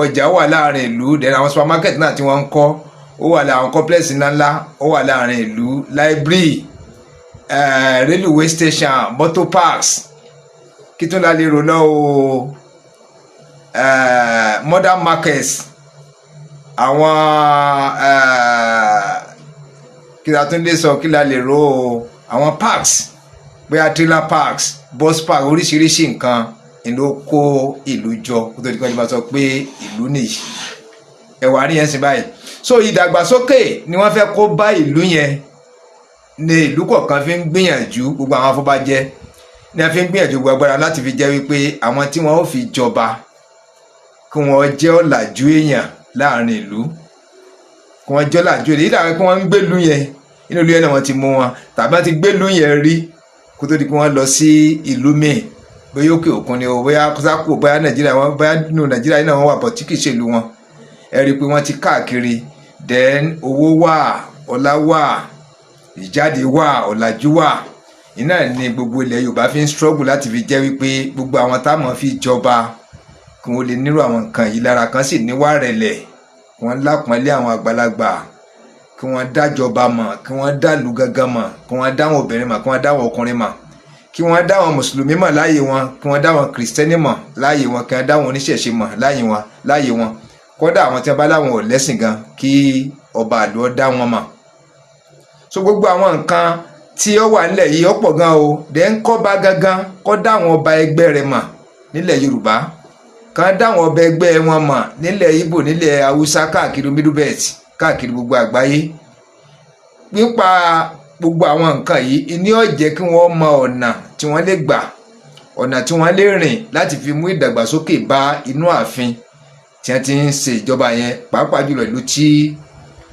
ọjà wà láàrin ìlú dẹ̀rẹ̀ àwọn supermarket náà tí wọ́n ń kọ́ ó wà láàrin complex ńláńlá ó wà láàrin ìlú library railway station motor parks kí tó la lè rò lọ o modern markets àwọn kí la tún lè sọ kí la lè rò o àwọn parks bóyá trailer parks bus park oríṣiríṣi nǹkan ló kó ìlú jọ kó tó di kan bá sọ pé ìlú nìyí ẹwà rí yẹn sí báyìí so ìdàgbàsókè ni wọ́n fẹ́ kó bá ìlú yẹn ní ìlú kọ̀ọ̀kan fi ń gbìyànjú gbogbo àwọn afọbajẹ ní a fi ń gbìyànjú gbogbo agbára láti fi jẹ́ wípé àwọn tí wọ́n ó fi jọba kí wọ́n jẹ́ ọ̀làjú èèyàn láàrin ìlú kí wọ́n jẹ́ ọ̀làjú èèyàn yìí dàbí kí wọ́n ń gbélú yẹn inú ìlú yẹn náà wọ́n ti mú wọn tàbí wọ́n ti gbélú yẹn rí kó tó di pé wọ́n lọ sí ìlú míì bóyá òkè òkun ni o bóyá kọ́sákò bóyá nàìjíríà wọn bóyá nínú nàìjíríà yìí náà wọ́n wà bọ̀ tí kì í ṣèlú wọn ẹ rí i pé wọ́n ti káàkiri then owó wà ọlá wà ìjáde wà ọ̀làjú wà iná ní gbogbo ilẹ̀ yorùbá fi ń struggle láti fi jẹ́ wípé gbogbo àwọn táwọn fi jọba kí wọ́n lè nírò àwọn nǹkan yìí lára kan sì níwà rẹ̀lẹ̀ kí wọ́n lápọ́nlé àwọn àgbàlagbà kí wọ́n dájọba mọ̀ kí wọ́n dàlú gangan mọ̀ kí wọ́n dáwọn obìnrin mọ̀ kí wọ́n dáwọn ọkùnrin mọ̀ kí wọ́n dáwọn mùsùlùmí mọ̀ láàyè wọn kí wọ́n dáwọn kìrìsìtẹ́nì mọ̀ láàyè wọn kí wọ́n dáwọn oníṣẹ̀ṣe mọ̀ láàyè wọn kódà àwọn tí wọ́n bá láwọn ò lẹ́sìn gan kí ọba àlú ọ dá wọn mọ̀ so gbogbo àwọn nǹkan tí ó wà nílẹ̀ yìí ó pọ̀ gan o dẹ̀ ń kọ́ bá gangan kọ́ dáwọn ọba ẹgbẹ́ rẹ̀ mọ̀ nílẹ̀ yorùbá kan dáwọn ọba ẹgbẹ́ wọn mọ̀ nílẹ̀ Ìgbò nílẹ̀ haúsá káàkiri middle belt káàkiri gbogbo àgbáyé nípa gbogbo àwọn nǹkan yìí ní ó jẹ́ kí wọ́n mọ ọ̀nà tí wọ́n lè gbà, ọ̀nà tí wọ́n lè rìn láti fi mú ìdàgbàsókè bá inú ààfin tí wọ́n ti ń ṣe ìjọba yẹn, pàápàá jùlọ ìlú tí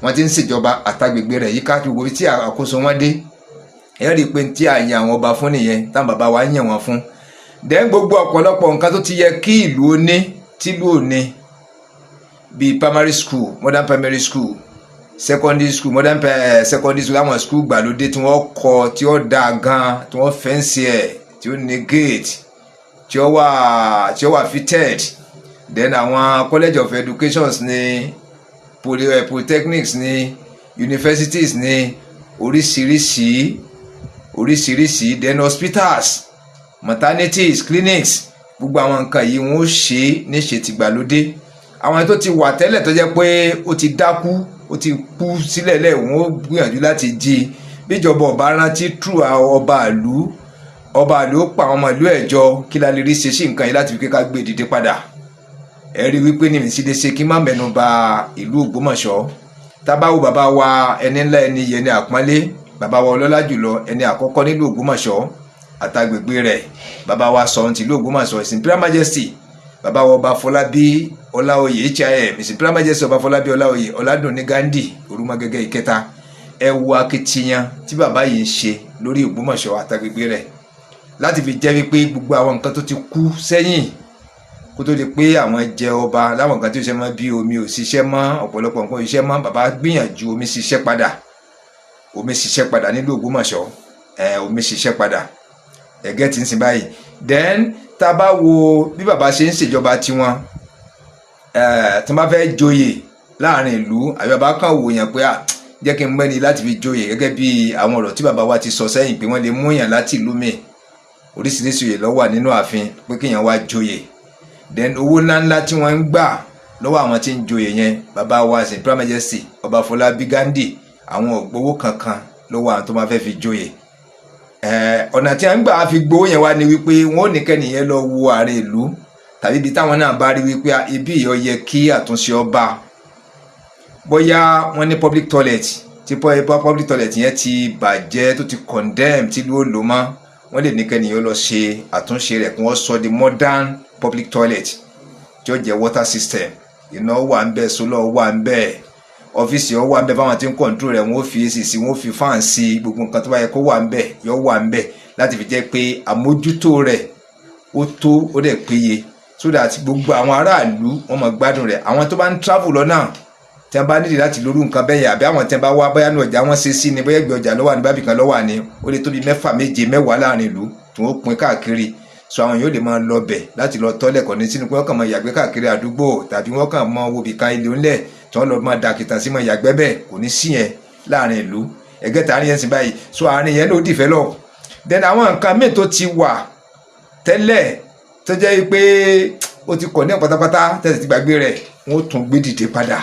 wọ́n ti ń ṣèjọba àtàgbègbè rẹ̀ yíká gbogbo tí àkóso wọn dé. ẹ rí i pé tí a yan àwọn ọba fún nìyẹn, táwọn bàbá wa yàn wọn fún. dẹ́n gbogbo ọ̀pọ̀lọpọ̀ nǹkan tó ti yẹ kí ìlú ó ní tìlú ò ní, bíi primary school, modern primary school, secondary school, modern secondary school, àwọn school gbàlódé tí wọ́n kọ́ tí ó dáa gan, tí wọ́n fẹ́ǹsì ẹ̀, tí ó ní gate, tí ó wà fitted. then àwọn college of educations ní polytechnics ní universities ní oríṣiríṣi then hospitals, maternities, clinics, gbogbo àwọn nǹkan yìí wọ́n ṣe ní ṣe tìgbàlódé. àwọn tó ti wà tẹ́lẹ̀ tó jẹ́ pé ó ti dákú, ó ti kú sílẹ̀ lẹ̀, wọ́n gbìyànjú láti jí bíjọba ọba rántí true ọba ìlú ó pa àwọn ọmọ ìlú ẹ̀jọ kí la lè rí ṣe sí nǹkan yìí láti fi ká gbé dìde padà. ẹ rí wípé ní ìsídẹ̀ ṣe kí má mẹ́nu bà ìlú Ògbómọ̀ṣọ́. tábàwò bàbá wa ẹni ńlá ẹni yẹn ní àpọ́nlé, bàbá wa ọlọ́lá jùlọ ẹni àkọ́kọ́ nílùú Ògbómọ̀ṣọ́ àtàgbègbè rẹ̀, bàbá wa sọ ti ìlú Ògbómọ̀ṣọ́, His Imperial Majesty bàbá wa ọba Fọlábí Ọláoyè HIM, His Imperial Majesty ọba Fọlábí Ọláoyè Ọládùnní Gándì Orúmọgẹ́gẹ́ ìkẹta. ẹ wo akitiyan tí bàbá yìí ń ṣe lórí Ògbómọ̀ṣọ́ àtàgbègbè rẹ̀ láti fi jẹ́ wípé gbogbo àwọn nǹkan tó ti kú sẹ́yìn kó tó di pé àwọn jẹ ọba, láwọn nǹkan tí ó ṣe mọ́ bí omi ò ṣiṣẹ́ mọ́, ọ̀pọ̀lọpọ̀ nǹkan ò ṣiṣẹ́ mọ́, bàbá gbìyànjú omi ṣiṣẹ́ padà nílùú Ògbómọ̀ṣọ́. omi ṣiṣẹ́ padà ẹ̀gẹ́ tí ń sin báyìí. then tá a bá wo bí bàbá ṣe ń ṣèjọba tiwọn, tí wọ́n bá fẹ́ joyè láàrin ìlú, àbí bàbá kan wò yàn pé jẹ́ kí n mẹ́ni láti fi joyè, gẹ́gẹ́ bí àwọn ọ̀rọ̀ tí bàbá wa ti sọ sẹ́yìn pé wọ́n lè mú yàn láti ìlú mi, oríṣiríṣi òye ló wà nínú ààfin pé kéèyàn wá joyè. then owó ńláńlá tí wọ́n ń gbà lọ́wọ́ àwọn tí ń joyè yẹn, bàbá wa His Imperial Majesty ọba Fọlábí Gándì àwọn ògbówó kankan lọ́wọ́ àwọn tó máa fẹ́ fi joyè. ọ̀nà tí a ń gbà fi gbowó yẹn wá ni wípé wọ́n ò ní kẹ́nìyẹn lọ wo ààrẹ ìlú tàbí ibi táwọn náà bá rí wípé ibi yìí ó yẹ kí àtúnṣe ọba, bóyá wọ́n ní public toilet tí public toilet yẹn ti bàjẹ́ tó ti condemn tí ló lò mọ́, wọ́n lè ní kẹ́nìyàn lọ ṣe àtúnṣe rẹ̀ kí wọ́n sọ di modern public toilet tí ó jẹ́ water system, iná wà ń bẹ̀, solar wà ń bẹ̀, ọ́fíìsì ó wà ń bẹ̀, fáwọn tí ń control rẹ̀ wọ́n fi AC sí, wọ́n fi fan sí, gbogbo nǹkan tó bá yẹ kó wà ń bẹ̀ yóò wà ń bẹ̀ láti fi jẹ́ pé àmójútó rẹ̀ ó tó ó dẹ̀ péye, so that gbogbo àwọn aráàlú wọ́n máa gbádùn rẹ̀. àwọn tó bá ń travel lọ́nà tí wọ́n bá nídìí láti lórí nǹkan bẹ́ẹ̀ yẹn, àbí àwọn tí wọ́n bá wá bóyá ní ọjà wọn ṣe sí ni, bóyá ẹgbẹ́ ọjà lọ́wọ́ ní bábì kan lọ́wọ́ ni, ó lè tó bí 6, 7, 10 láàrin ìlú tí wọ́n pín káàkiri. so àwọn yóò lè máa lọ bẹ̀ láti lọ tọ́lẹ̀ kọ́ni sínú pé wọ́n kàn máa yàgbẹ́ káàkiri àdúgbò, tàbí wọ́n kàn máa wo bìkan ilé ńlẹ̀ tí wọ́n lọ máa dàkìtàn sí máa yàgbẹ́ bẹ́ẹ̀, kò ní sí yẹn láàrin ìlú. ẹgẹ́ tààrin yẹn sì báyìí, so àárín yẹn ló develop. then àwọn nǹkan míì tó ti wà tẹ́lẹ̀ tó jẹ́ pé ó ti kọ̀ ní pátápátá tẹ̀sí ti gbàgbé rẹ̀, wọ́n tún gbé dìde padà,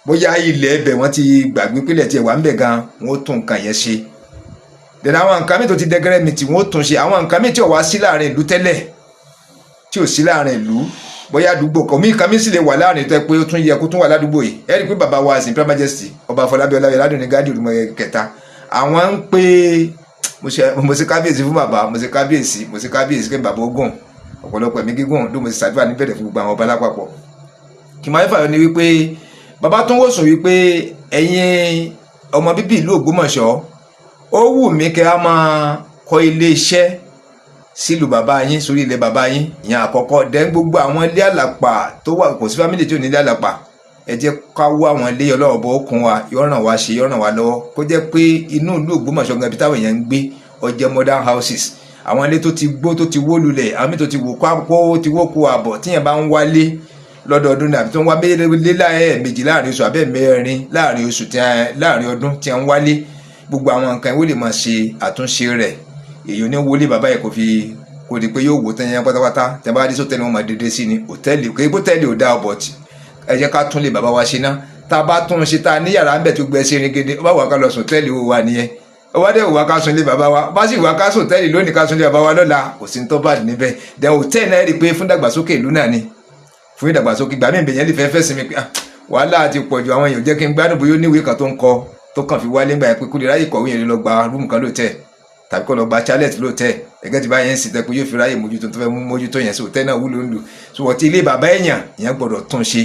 bóyá ilẹ̀ ẹbẹ̀ wọ́n ti gbàgbé pílẹ̀ tiẹ̀ wà ń bẹ̀ gan, wọ́n tún nǹkan yẹn ṣe. then àwọn nǹkan míì tó ti dẹ́gẹ́rẹ́ mi tí wọ́n tún ṣe, àwọn nǹkan míì tí ò wá sí láàrin ìlú tẹ́lẹ̀ tí ò sí láàrin ìlú, bóyá àdúgbò kan míì kan míì sì lè wà láàrin tó yẹ pé ó tún yẹ kó tún wà ládùúgbò yìí. ẹ rí i pé bàbá wa His Imperial Majesty ọba Fọlábí Ọládùnní Gándì Orúmọgẹ́gẹ́ kẹta, àwọn ń pè mo ṣe kábíyèsí fún bàbá, mo ṣe kábíyèsí kí bàbá ogun ọ̀pọ̀lọpọ̀ ẹ̀mí gígùn ló mo sì ṣàdúrà níbẹ̀rẹ̀ fún gbogbo àwọn ọba lápapọ̀. kì máa ń fàyọ ni wípé bàbá tó ń wòsàn wípé ẹ̀yin ọmọ bíbí ìlú Ògbómọ̀ṣọ́, ó wù mí kẹ́ á máa kọ́ ilé iṣẹ́ sílùú bàbá yín, sórí ilẹ̀ bàbá yín, ìyẹn àkọ́kọ́. dẹ́n gbogbo àwọn ilé àlàpà tó wà, kò sí fámìlì tí ò ní ilé àlàpà, ẹ jẹ́ ká wá àwọn ilé ọlọ́ọ̀bọ okùn wa, yóò ràn wá ṣe, yóò ràn wá lọ́wọ́, kó jẹ́ pé inú ìlú Ògbómọ̀ṣọ́ gan ibi táwọn èèyàn ń gbé ó jẹ́ modern houses. àwọn ilé tó ti gbó tó ti wó lulẹ̀, àwọn míì tó ti wò kó ti wó kó àbọ̀, tíyẹn bá ń wálé lọ́dọọdún ní àbí tó ń wá méjì láàrin oṣù àbẹ́ mẹ́rin láàrin oṣù láàrin ọdún tí wọ́n ń wálé, gbogbo àwọn nǹkan ìwé lè máa ṣe àtúnṣe rẹ̀. èyí ò ní wọlé bàbá yẹn kò di pé yóò wò tán yẹn pátápátá, tẹ́ bá dé sọ́tẹ́ẹ̀lì wọn máa dédé sí ni. hòtẹ́ẹ̀lì ó dá ọ̀bọ̀ tí ẹ jẹ́ ká tún lè bàbá wa ṣe ná. tá a bá tún ṣe tá a ní yàrá ń bẹ̀ tó gbẹ sí ringede, ó bá wà ká lọ sùn tẹ́ẹ̀lì owó wa nìyẹn. ó wá dé wà ká sùn lé bàbá wa, bá sì wà ká sùn tẹ́ẹ̀lì lónìí ká sùn lé bàbá wa lọ́la, kò sí ní tó bá níbẹ̀. dẹ̀ hòtẹ́ẹ̀lì náà rí i pé fún ìdàgbàsókè ìlú náà ni, fún ìdàgbàsókè gbàmí ìbẹ̀yẹn lè fẹ́ sí mi pé wàhálà ti pọ̀jù, àwọn èèyàn jẹ́ kí n gbádùn bóyá ó níwèé kan tó ń kọ tó kàn fi wálé ńgbà yẹn pé kó lè ráyè kọ̀wé yẹn lọ gba rúùmù kan lóòótẹ́ tàbí kó lọ gba chalet lóòótẹ́ ẹgẹ́ ti bá yẹn sì tẹ́ pé yóò fi ráyè mójútó tó fẹ́ mójútó yẹn sí òtẹ́ náà wúlò ń lò so wọ́n ti ilé bàbá èèyàn ìyẹn gbọ́dọ̀ tún ṣe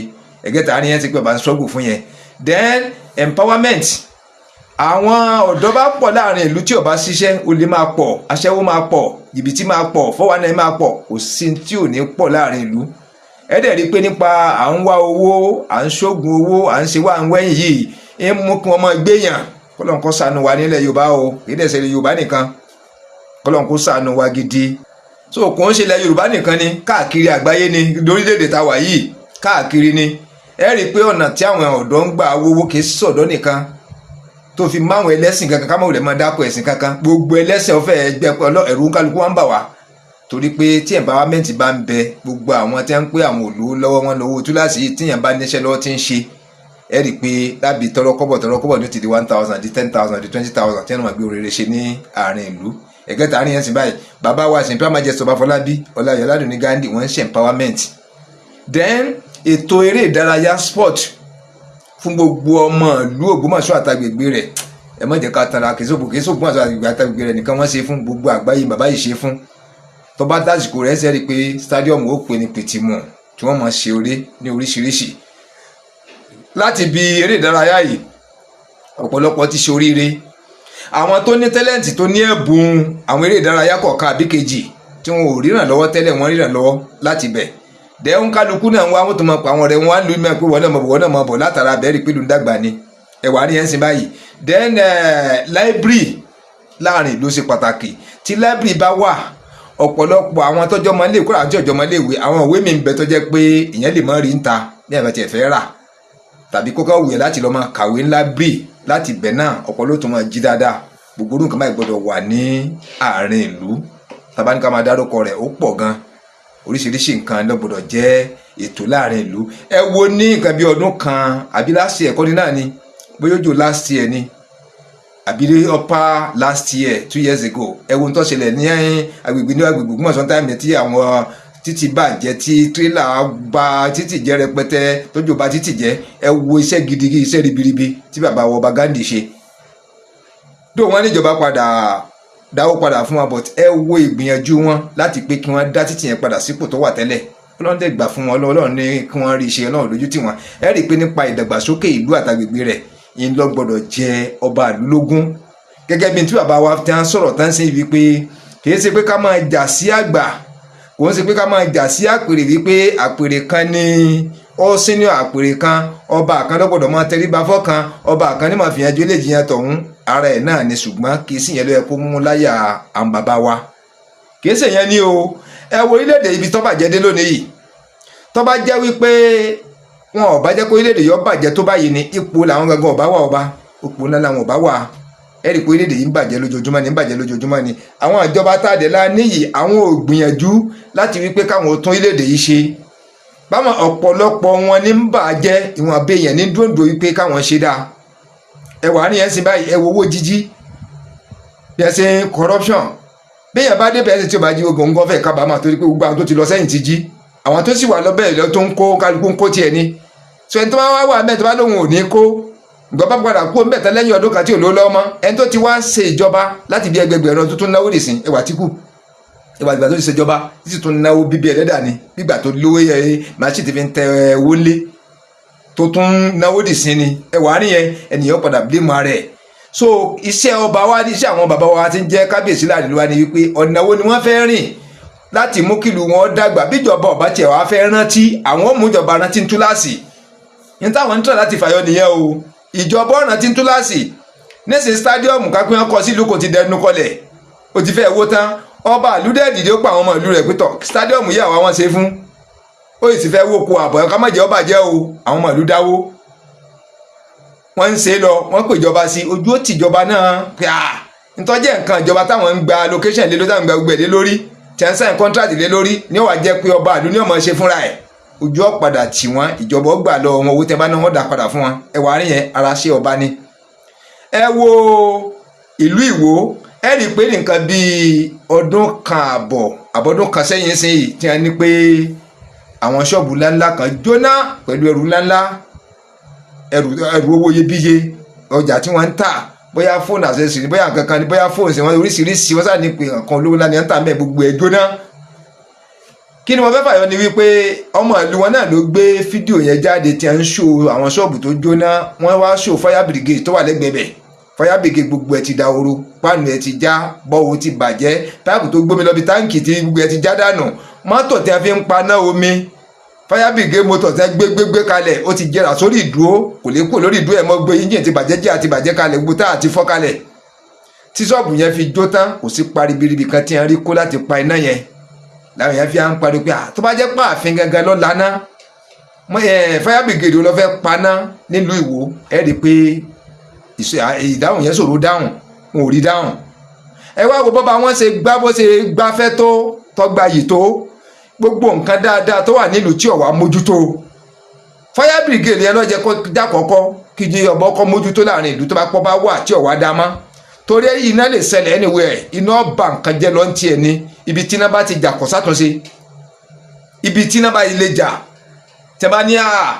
ẹgẹ́ tààrí yẹn ti pé bá ń struggle fún yẹn. Then empowerment àwọn ọ̀dọ́ bá pọ̀ láàrin ìlú tí ó bá ṣiṣẹ́ olè máa pọ̀ aṣẹ́wó máa pọ̀ jìbìtì máa pọ̀ 419 máa pọ̀ kò sí tí ò ní pọ̀ láàrin ìlú. Ẹ dẹ̀ rí i pé nípa à ń wá owó à ń ṣógun owó à ń ṣe wá à ń wẹ́yìn yìí ń mú kí wọ́n máa gbéyàn kọ́lọ́n kó ṣàánú wa nílẹ̀ Yorùbá o kì í dẹ̀ ṣe Yorùbá nìkan kọ́lọ́n kó ṣàánú wa gidi. So kò ń ṣe ilẹ̀ Yorùbá nìkan ni káàkiri àgbáyé ni lórílẹ̀‐èdè tá wà yìí káàkiri ni. Ẹ rí i pé ọ̀nà tí àwọn ọ̀dọ́ ń gbà owó kì í sọ̀dọ́ nìkan tó fi máwọn ẹlẹ́sìn kankan káwọn olè máa dápọ̀ ẹ̀sìn kankan gbogbo ẹlẹ́sìn ọ̀fẹ́ ẹgbẹ́ ẹ̀rù kálukú wọn ń bà wá torí pé tí empowerment bá ń bẹ gbogbo àwọn tí wọ́n ń pé àwọn olówó lọ́wọ́ wọn lọ́wọ́ túláàsì yìí tíyẹn bá níṣẹ́ lọ́wọ́ tí ń ṣe ẹ rí i pé lábì tọrọkọ́bọ̀ ló ti di 1,000 di 10,000 di 20,000 tí wọ́n máa gbé oríire ṣe ní àárín ìlú ẹ̀gẹ́ta àárín yẹn sì báyìí bàbá wa Imperial Majesty Ọba Fọlábí Ọláyọ̀ Ọládùnní Gándì wọ́n ń ṣe empowerment. Then ètò eré ìdárayá sport fún gbogbo ọmọ ìlú Ògbómọ̀ṣọ́ àtàgbègbè rẹ̀ ẹ má jẹ́ ká tanra kìí sóògùn àtàgbègbè rẹ̀ nìkan wọ́n ṣe fún gbogbo àgbáyé bàbá yìí ṣe fún tó bá dásìkò rẹ̀ ṣe rí i pé stadium ó pè ní pìtìmù tí wọ́n máa ṣe eré ní oríṣiríṣi. Láti bí eré ìdárayá yìí ọ̀pọ̀lọpọ̀ ti ṣe oríire àwọn tó ní tẹ́lẹ̀ǹtì tó ní ẹ̀bùn àwọn eré ìdárayá kọ̀ọ̀kan àbí kejì tí wọn ò ríran lọ́wọ́ tẹ́lẹ̀ wọ́n ríran lọ́wọ́ láti bẹ̀ dẹ́hùn kálukú náà wá wọ́n tó máa pa àwọn ọ̀rẹ́ wọn á lù mí pé wọ́n náà mọ̀ bọ̀ látara bẹ́ẹ̀rì pẹ̀lú dàgbà ni ẹ̀wà rí ẹ̀sìn báyìí. Then library láàrin ìlú ṣe pàtàkì tí library bá wà ọ̀pọ̀lọpọ̀ àwọn tọ́jọ́ máa lè kúrò àti ọ̀jọ́ máa lè wé àwọn òwe mi ń bẹ tó jẹ́ pé ìyẹn lè má rí ń ta ní ẹ̀fẹ̀ tí ẹ̀ fẹ́ rà tàbí kókó wùyẹ láti lọ́ọ́ máa kàwé library láti bẹ̀ náà ọ̀pọ̀lọpọ̀ tó máa jí dáadáa gbogbo nǹkan báyìí gbọ́dọ̀ wà ní àárín ìlú tabaníkà máa dárúkọ rẹ̀ ó pọ̀ gan oríṣiríṣi nǹkan ló gbọ́dọ̀ jẹ́ ètò láàrin ìlú. Ẹ wo ní nǹkan bí ọdún kan àbí last year kọ́ni náà ni bóyá ojú last year ni àbí upper last year 2 years ago ẹ wo ń tó ṣẹlẹ̀ ní agbègbè Ògbómọ̀ṣọ́ táìmù tí àwọn títì bàjẹ́ tí tírélà bà títì jẹ́ rẹpẹtẹ tójò bà títì jẹ́ ẹ wo iṣẹ́ gidigidi iṣẹ́ ribiribi tí bàbá wa Ọba Gándì ṣe tó wọn níjọba padà dáwó padà fún wa but ẹ wo ìgbìyànjú wọn láti pé kí wọ́n dá títì yẹn padà sípò tó wà tẹ́lẹ̀ Ọlọ́run dẹ̀ gbà fún wọn Ọlọ́run ní kí wọ́n rí iṣẹ́ Ọlọ́run lójú tì wọ́n ẹ rí i pé nípa ìdàgbàsókè ìlú àtàgbègbè rẹ̀ yín lọ gbọ́dọ̀ jẹ ọba ìlú lógún gẹ́gẹ́ bí tí bàbá wa ti ń sọ̀rọ̀ tán sí wípé kì í ṣe pé ká máa jà sí àgbà kò ń ṣe pé ká máa jà sí àpèrè wípé àpèrè kan ní ó senior àpèrè kan ọba kan lọ́gbọ̀dọ̀ máa tẹríba fọ́kan ọba kan ní máa fìyàn jó lè jiyàn tọ̀hún ara ẹ̀ náà ni ṣùgbọ́n kì í sì yẹn ló yẹ kó mú láyà àwọn bàbá wa kì í ṣe yẹn ní o ẹ wo orílẹ̀-èdè ibi tó bàjẹ́ dé lónìí yìí tó bá jẹ́ wípé wọn ò bá jẹ́ kó orílẹ̀-èdè yọ bàjẹ́ tó báyìí ni ipò làwọn gangan ọba wà ọba ipò ńlá làwọn ọba wà ẹ rí i pé orílẹ̀-èdè yìí ń bàjẹ́ lójoojúmọ́ ni àwọn ìjọba tàdé lá níyì àwọn ò gbìyànjú láti wípé káwọn tún orílẹ̀-èdè yìí ṣe báwọn ọ̀pọ̀lọpọ̀ wọn ní ń bàjẹ́ ìwọ̀n abẹ́yẹn ní dúndú wípé káwọn ṣe dáa ẹ wà ní ẹ̀sìn báyìí ẹ wo owó jíjí bí ẹ ṣe corruption bẹ́yẹn bá dé bẹ́ẹ̀ tí ó bá jí ogun ńgọ́ fẹ́ kábàámà torí pé gbogbo àwọn tó ti lọ sẹ́yìn ti jí àwọn tó sì wà lọ́bẹ̀ lọ tó ń kó kálukú ń kó tiẹ̀ ni so ẹni tó bá wà mẹ́ta bá lóun ò ní kó ìgbọ́n bá padà kó mẹ́ta lẹ́yìn ọdún kan tí ò ló lọ́mọ ẹni tó ti wá ṣe ìjọba láti bí ẹgbẹgbẹ̀rún tó tún náwó nìsín ẹwà tí kù ìgbà tó ti ṣèjọba títí tún náwó bíbí ẹlẹ́dà ni nígbà tó lówó yẹ màṣí ti fi ń tẹ owó lé tó tún náwó nìsín ni ẹwà nìyẹn ènìyàn padà bímọ rẹ̀ so iṣẹ́ ọba wa ní iṣẹ́ àwọn bàbá wa ti ń jẹ́ kábíyèsí láàrin wa ni wípé ọ̀nà wo ni wọ́n fẹ́ rìn láti mú kílù wọn dàgbà bíjọba ọba tiẹ̀ wá fẹ́ rántí àwọn òmùjọba rántí ń túláàsì ní táwọn ń tọ́ láti fàyọ nìyẹn o ìjọba ọ̀nà tí ń túláàsì nísìn stadium kápẹ́ wọn kọ sílùú kò ti dẹnu kọlẹ̀ ó ti fẹ́ wó tán ọba àlùdẹ́ẹ̀dì ó pa àwọn ọmọ ìlú rẹ̀ pẹ́tọ̀ stadium yìí àwọn wọn ṣe fún ó sì fẹ́ wó ko àbọ̀ ká má jẹ́ ọba jẹ́ o àwọn ọmọ ìlú dáwó wọ́n ń ṣe lọ wọ́n pè ìjọba sí ojú ó tìjọba náà pé ntọ́jẹ́ nǹkan ìjọba táwọn ń gba location lé lórí táwọn ń gba gbogbo ẹ̀ lé lórí tí wọ́n ń sign contract lé lórí ní ó wá jẹ́ pé ọba ìlú ní ọmọ ṣe fúnra ẹ̀ ojú ọ̀padà tì wọ́n ìjọba gbà lọ wọn owó tẹ́ bá náà wọ́n dà padà fún wọn ẹ wà á rí yẹn ara ṣe ọba ni. ẹ wo ìlú Ìwó ẹ rí i pé nǹkan bíi ọdún kan àbọ̀ àbọ̀dún kan sẹ́yìn sí yìí tí wọ́n ní pé àwọn ṣọ́ọ̀bù ńláńlá kan jóná pẹ̀lú ẹrù ńláńlá ẹrù owó iyebíye ọjà tí wọ́n ń tà bóyá fóònù àṣẹṣì ni bóyá nǹkan kan ni bóyá fóònù sí wọn oríṣiríṣi wọ́n sáà ní pé nǹkan olówó ńlá ni wọ́n ń tà mẹ́ gbogbo ẹ̀ jóná. Kí ni mo fẹ́ fàyọ ni wípé ọmọ ìlú wọn náà ló gbé fídíò yẹn jáde tí wọ́n ń ṣó àwọn ṣọ́ọ̀bù tó jóná wọ́n wá ṣó fire brigade tó wà lẹ́gbẹ̀ẹ́ bẹ̀ fire brigade gbogbo ẹ̀ ti dahoro páànù ẹ̀ ti já bọ́ọ̀ ti bàjẹ́ páìpù tó gbómi lọ bí táǹkì tí gbogbo ẹ̀ ti já dànù mọ́tò tí wọ́n fi ń paná omi fire brigade motor tẹ́ gbé kalẹ̀ ó ti jẹrà sórí ìdúró kò lè kúrò lórí ìdúró ẹ̀ mọ́ gbé engine ti bàjẹ́ jẹ́ àti bàjẹ́ kalẹ̀ gbogbo táà ti fọ́ kalẹ̀ tí ṣọ́ọ̀bù yẹn fi jó tán kò sí paribiribi kan tí wọ́n rí kó láti pa iná yẹn làwọn yẹn fi à ń pariwo pé tó bá jẹ́ pé ààfin gangan lọ lánàá fire brigade ló fẹ́ paná nílùú Ìwó ẹ̀ rí i pé ìdáhùn yẹn ṣòro dáhùn wọn ò rí dáhùn ẹ wá wo bọ́ba wọn ṣe gbá bó ṣe gbáfẹ́ tó tọ́gba yìí tó gbogbo nǹkan dáadáa tó wà nílùú tí ọ̀wá mójútó fire brigade yẹn lọ́jẹ́ kó dákọ̀ọ́kọ́ kí di ọ̀bọ ọkọ̀ mójútó láàrin ìlú tó bá pọ́ bá wà tí ọ̀wá dá mọ́ torí iná lè ṣẹlẹ̀ anywhere iná bà nǹkan jẹ́ lọ́n tiẹ̀ ní ibi tí iná bá ti jà kọ́ sátúnṣe ibi tí iná bá ilé jà tẹ́ bá ní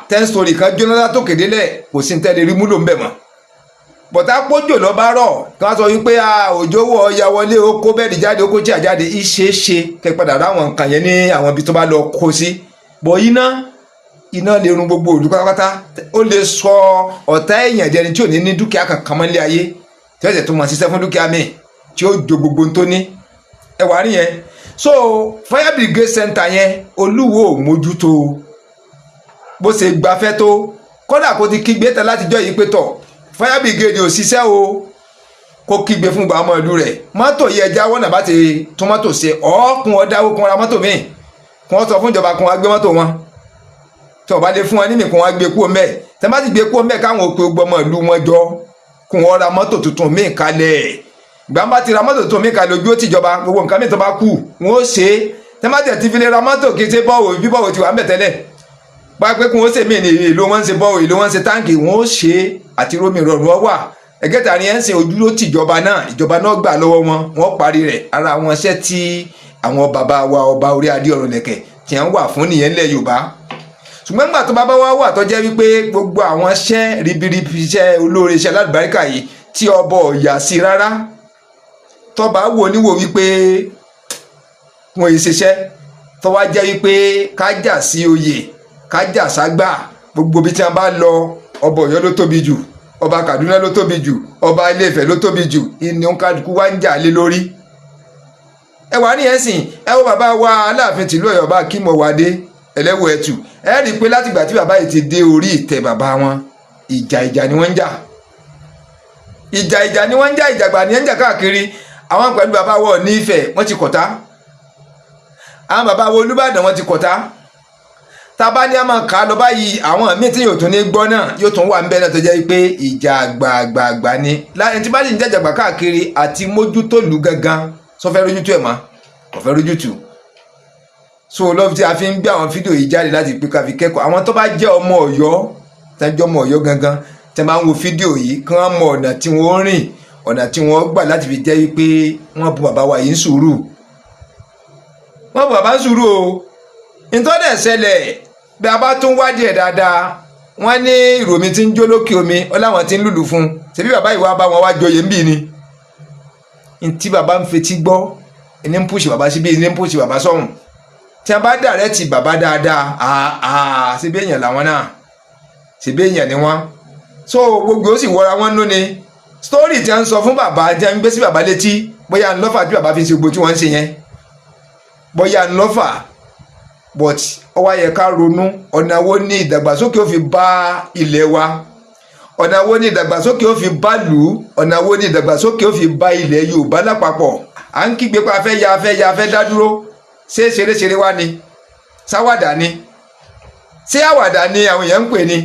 10 story kan jóná látòkè délẹ̀ kò sí ní tẹ́lẹ̀ rí múlò ń bẹ̀ mọ́ bọ̀tá pójò lọ bá rọ̀ kí wọ́n sọ wípé òjò wọ ọya wọlé oko bẹ́ẹ̀dì jáde oko tí àjáde ìṣeéṣe kẹ́ padà ráwọn nǹkan yẹn ní àwọn ibi tó bá lọ kó sí bọ̀ iná lè run gbogbo òlù pátápátá ó lè sọ ọ̀tá èèyàn jẹni tí ò ní dúkìá kankan mọ́ nílé ayé tí ó sì tún mọ̀ ṣiṣẹ́ fún dúkìá míì tí ó jo gbogbo tó ní ẹwà rí yẹn so fire brigade center yẹn Olúwo ò mójútó bó ṣe gbafẹ́ tó kódà kó ti kígbe tẹ látijọ́ yìí pé tọ̀ fire brigade ò ṣiṣẹ́ o kó kígbe fún gbàmọ́ ìlú rẹ̀ mọ́tò yẹ ẹja wọ́n náà bá ti tún mọ́tò ṣe ọ̀ọ́kùn ọ̀dáwó kan ra mọ́tò míì kí wọ́n sọ fún ìjọba kan wá gbé mọ́tò wọn tí wọ́n bá lè fún wọn nímì kan wá gbé kúrò mẹ́ẹ̀ tẹ́ bá ti gbé kúrò mẹ́ẹ̀ káwọn òpè gbọmọ ìlú wọn jọ kí wọ́n ra mọ́tò tuntun míì kalẹ̀ gbàmbá ti ra mọ́tò tuntun míì kalẹ̀ ojú ó tìjọba gbogbo nǹkan míì tó bá kù wọ́n ó ṣe é tẹ́ bá tẹ̀ ti fi lè ra mọ́tò kí ṣe bọ́ọ̀ bí bọ́ọ̀ ti wà ń bẹ̀ tẹ́lẹ̀ bá pé kí wọ́n ṣe míì ní èlò wọn ṣe bọ́ọ̀ èlò wọn ṣe táǹkì wọ́n ó ṣe é àti rómi ìrọ̀rùn ọwà ẹgẹ́ta ni ẹ̀ ń sin ojú ló tìjọba náà ìjọba náà gbà lọ́wọ́ wọn wọ́n parí rẹ̀ ara àwọn iṣẹ́ tí àwọn bàbá wa ọba orí adé ọ̀rọ̀ lẹ̀kẹ̀ tí wọ́n wà fún nìyẹn ńlẹ̀ Yorùbá ṣùgbọ́n nígbà tó bàbá wa wà tó jẹ́ wípé gbogbo àwọn iṣẹ́ ribiribi iṣẹ́ olóore iṣẹ́ alálùbáríkà yìí tí ọba ọ̀yà sí rárá tọba wò níwò wípé wọn yìí ṣiṣẹ́ tó wá jẹ́ wípé kájà sí oyè kájà ságbà gbogbo bí tí wọ́n bá lọ ọba Ọ̀yọ́ ló tóbi jù ọba Kaduna ló tóbi jù ọba Ilé-Ifẹ̀ ló tóbi jù ìní kálukú wá ń jà lé lórí ẹ wà ní ẹ̀sìn ẹ wo bàbá wa Aláàfin tìlú Ọ̀yọ́ bá kí mo wà dé ẹlẹ́wù ẹ̀tù ẹ rí i pé látìgbà tí bàbá yìí ti dé orí ìtẹ́ bàbá wọn ìjà ni wọ́n ń jà ìjà ni wọ́n ń jà ìjàgbà ni wọ́n ń jà káàkiri àwọn pẹ̀lú bàbá wọn ní Ifẹ̀ wọ́n ti kọ̀tá àwọn bàbá wọn Olúbàdàn wọ́n ti kọ̀tá tábà ní a máa kà á lọ báyìí àwọn míì tí yóò tún ní gbọ́ náà yóò tún wà ń bẹ́ẹ̀ náà tó jẹ́ pé ìjà àgbààgbà ni láyé tí bá sì ń jàjàgbà káàkiri àti mójútó lù gangan sọ fẹ́ rójútó ẹ̀ mọ́ kò fẹ́ rójútó so lọ́wọ́ tí a fi ń gbé àwọn fídíò yìí jáde láti pé ká fi kẹ́kọ̀ọ́ àwọn tó bá jẹ́ ọmọ Ọ̀yọ́ tẹ́jọ́ ọmọ Ọ̀yọ́ gangan tẹ́ máa ń wo fídíò yìí kí wọ́n mọ ọ̀nà tí wọ́n rìn ọ̀nà tí wọ́n gbà láti fi jẹ́ wípé wọ́n bu bàbá wa yìí ń sùúrù wọ́n bu bàbá ń sùúrù o ìtọ́dẹ̀ ṣẹlẹ̀ bí a bá tún wádìí ẹ̀ dáadáa wọ́n ní ìròmí tí ń jó lókè omi ọláwọn tí ń lùlù fún un ṣebí bàbá ìwà bá wọn wá joyè ń bì ni ntí bàbá ń fetí gbọ́ ẹni ń pùsì bàbá síbí ẹni ń pùsì bàbá sọ́hùn tí a bá dàrẹ́ ti bàbá dáadáa ṣebí èèyàn làwọn náà ṣebí èèyàn ni wọ́n so gbogbo ó sì wọra wọn nú ni sítórì tí a ń sọ fún bàbá tí a ń gbé sí bàbá létí bóyá ń lọ́fà tí bàbá fi ṣe gbogbo tí wọ́n ń ṣe yẹn bóyá ń lọ́fà but ó wá yẹ ká ronú ọ̀nà wo ni ìdàgbàsókè ó fi bá ilẹ̀ wa ọ̀nà wo ni ìdàgbàsókè ó fi bá lù ú ọ̀nà wo ni ìdàgbàsókè ó fi bá ilẹ̀ Yorùbá lápapọ̀ à ń kígbe pé afẹ́ dá dúró ṣé ṣeréṣeré wá ni sáwàdà ni ṣé àwàdà ni àwọn èèyàn ń pè ní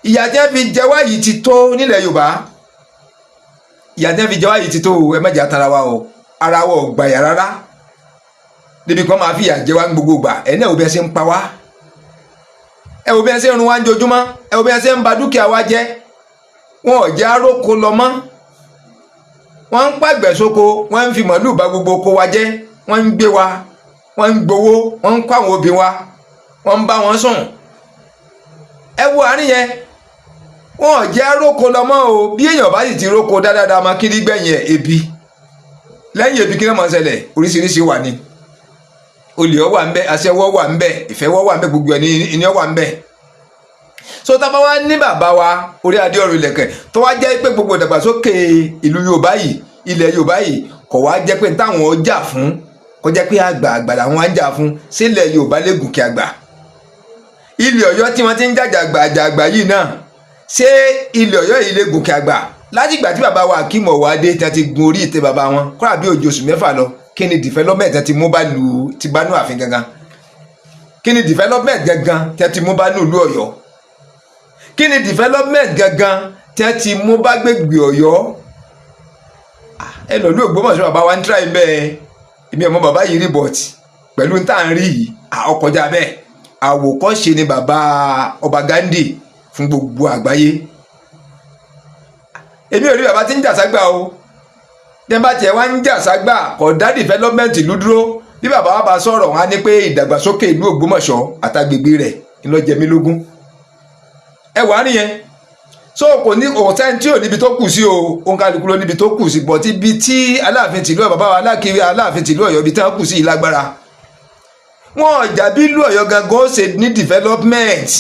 ìyà tí wọ́n fi jẹ wá yìí ti tó nílẹ̀ Yorùbá ìyà tí wọ́n fi jẹ wá yìí ti tó ẹ má jẹ́ àtàrà wa o ara wa ò gbàyà rárá débi kan máa fi ìyà jẹ wá ní gbogbo gbà ẹ̀ náà ò bẹ́ẹ̀ ṣe ń pa wá ẹ wo bí ẹ ṣe ń run wá ń jojúmọ́ ẹ wo bí ẹ ṣe ń ba dúkìá wa jẹ́ wọn ò jẹ́ aróko lọ mọ́ wọ́n ń pàgbẹ̀ sóko wọ́n ń fi màálù ba gbogbo oko wa jẹ́ wọ́n ń gbé wa wọ́n ń gbowó wọ́n ń kó àwọn obìnrin wa wọ́n ń bá wọn sùn ẹ wo àárín yẹn wọn ò jẹ́ róko lọ́mọ́ o bí èèyàn bá sì ti róko dáadáa máa kí ní gbẹ̀yìn ẹ̀ ebi lẹ́yìn ebi kí ló máa ń ṣẹlẹ̀ oríṣiríṣi wà ní olè ọ wà ń bẹ aṣẹ́wó wà ń bẹ ìfẹ́wọ́ wà ń bẹ gbogbo ẹ̀ ní ìní ọ wà ń bẹ. so tá a bá wá ní bàbá wa orí adé ọ̀rọ̀ ìlẹ̀kẹ̀ tó wá jẹ́ pé gbogbo ìdàgbàsókè ìlú Yorùbá yìí ilẹ̀ Yorùbá yìí kò wá jẹ́ pé táwọn ó jà fún kó jẹ́ pé àgbà làwọn á jà fún sílẹ̀ Yorùbá lè gòkè àgbà ilẹ̀ Ọ̀yọ́ tí wọ́n ti ń jàjàgbà yìí náà ṣé ilẹ̀ Ọ̀yọ́ yìí lè gòkè àgbà láti ìgbà tí bàbá wa Akeem Ọwọ́adé tí wọ́n ti gun orí ìtẹ́ bàbá wọn kọ́ra bí ojú oṣù mẹ́fà lọ kí ni development ti mú bá lu ti bá nú ààfin gangan kí ni development gangan tí wọ́n ti mú bá nú ìlú Ọ̀yọ́ kí ni development gangan tí wọ́n ti mú bá gbègbè Ọ̀yọ́ ẹ lọ lú Ògbómọ̀ṣọ́ bàbá wa ń tíráì bẹ́ẹ̀ èmi ọmọ bàbá yìí rí bọ̀tì pẹ̀lú tá à ń rí yìí ọkọjá bẹ́ẹ̀ àwòkọ́ṣe ni bàbá ọba Gandhi fún gbogbo àgbáyé èmi ò rí bàbá tí ń jà ságbà o bí wọ́n bá tiẹ̀ wá ń jà ságbà kò dá development ìlú dúró bí bàbá wa bá sọ̀rọ̀ wọn á ní pé ìdàgbàsókè ìlú Ògbómọ̀ṣọ́ àtàgbègbè rẹ̀ ńlọ jẹ mí lógún ẹ wà á nìyẹn so kò ní ọ̀sẹ̀ tí ò níbi tó kù sí o òǹkàlùkù ló níbi tó kù sí bọ̀ tí bí tí Aláàfin tìlú bàbá wa Aláàkiri Aláàfin tìlú Ọ̀yọ́ bí tí wọ́n kù sí ìlágbára wọn ọjà bí ìlú Ọ̀yọ́ gangan ó ṣe ní development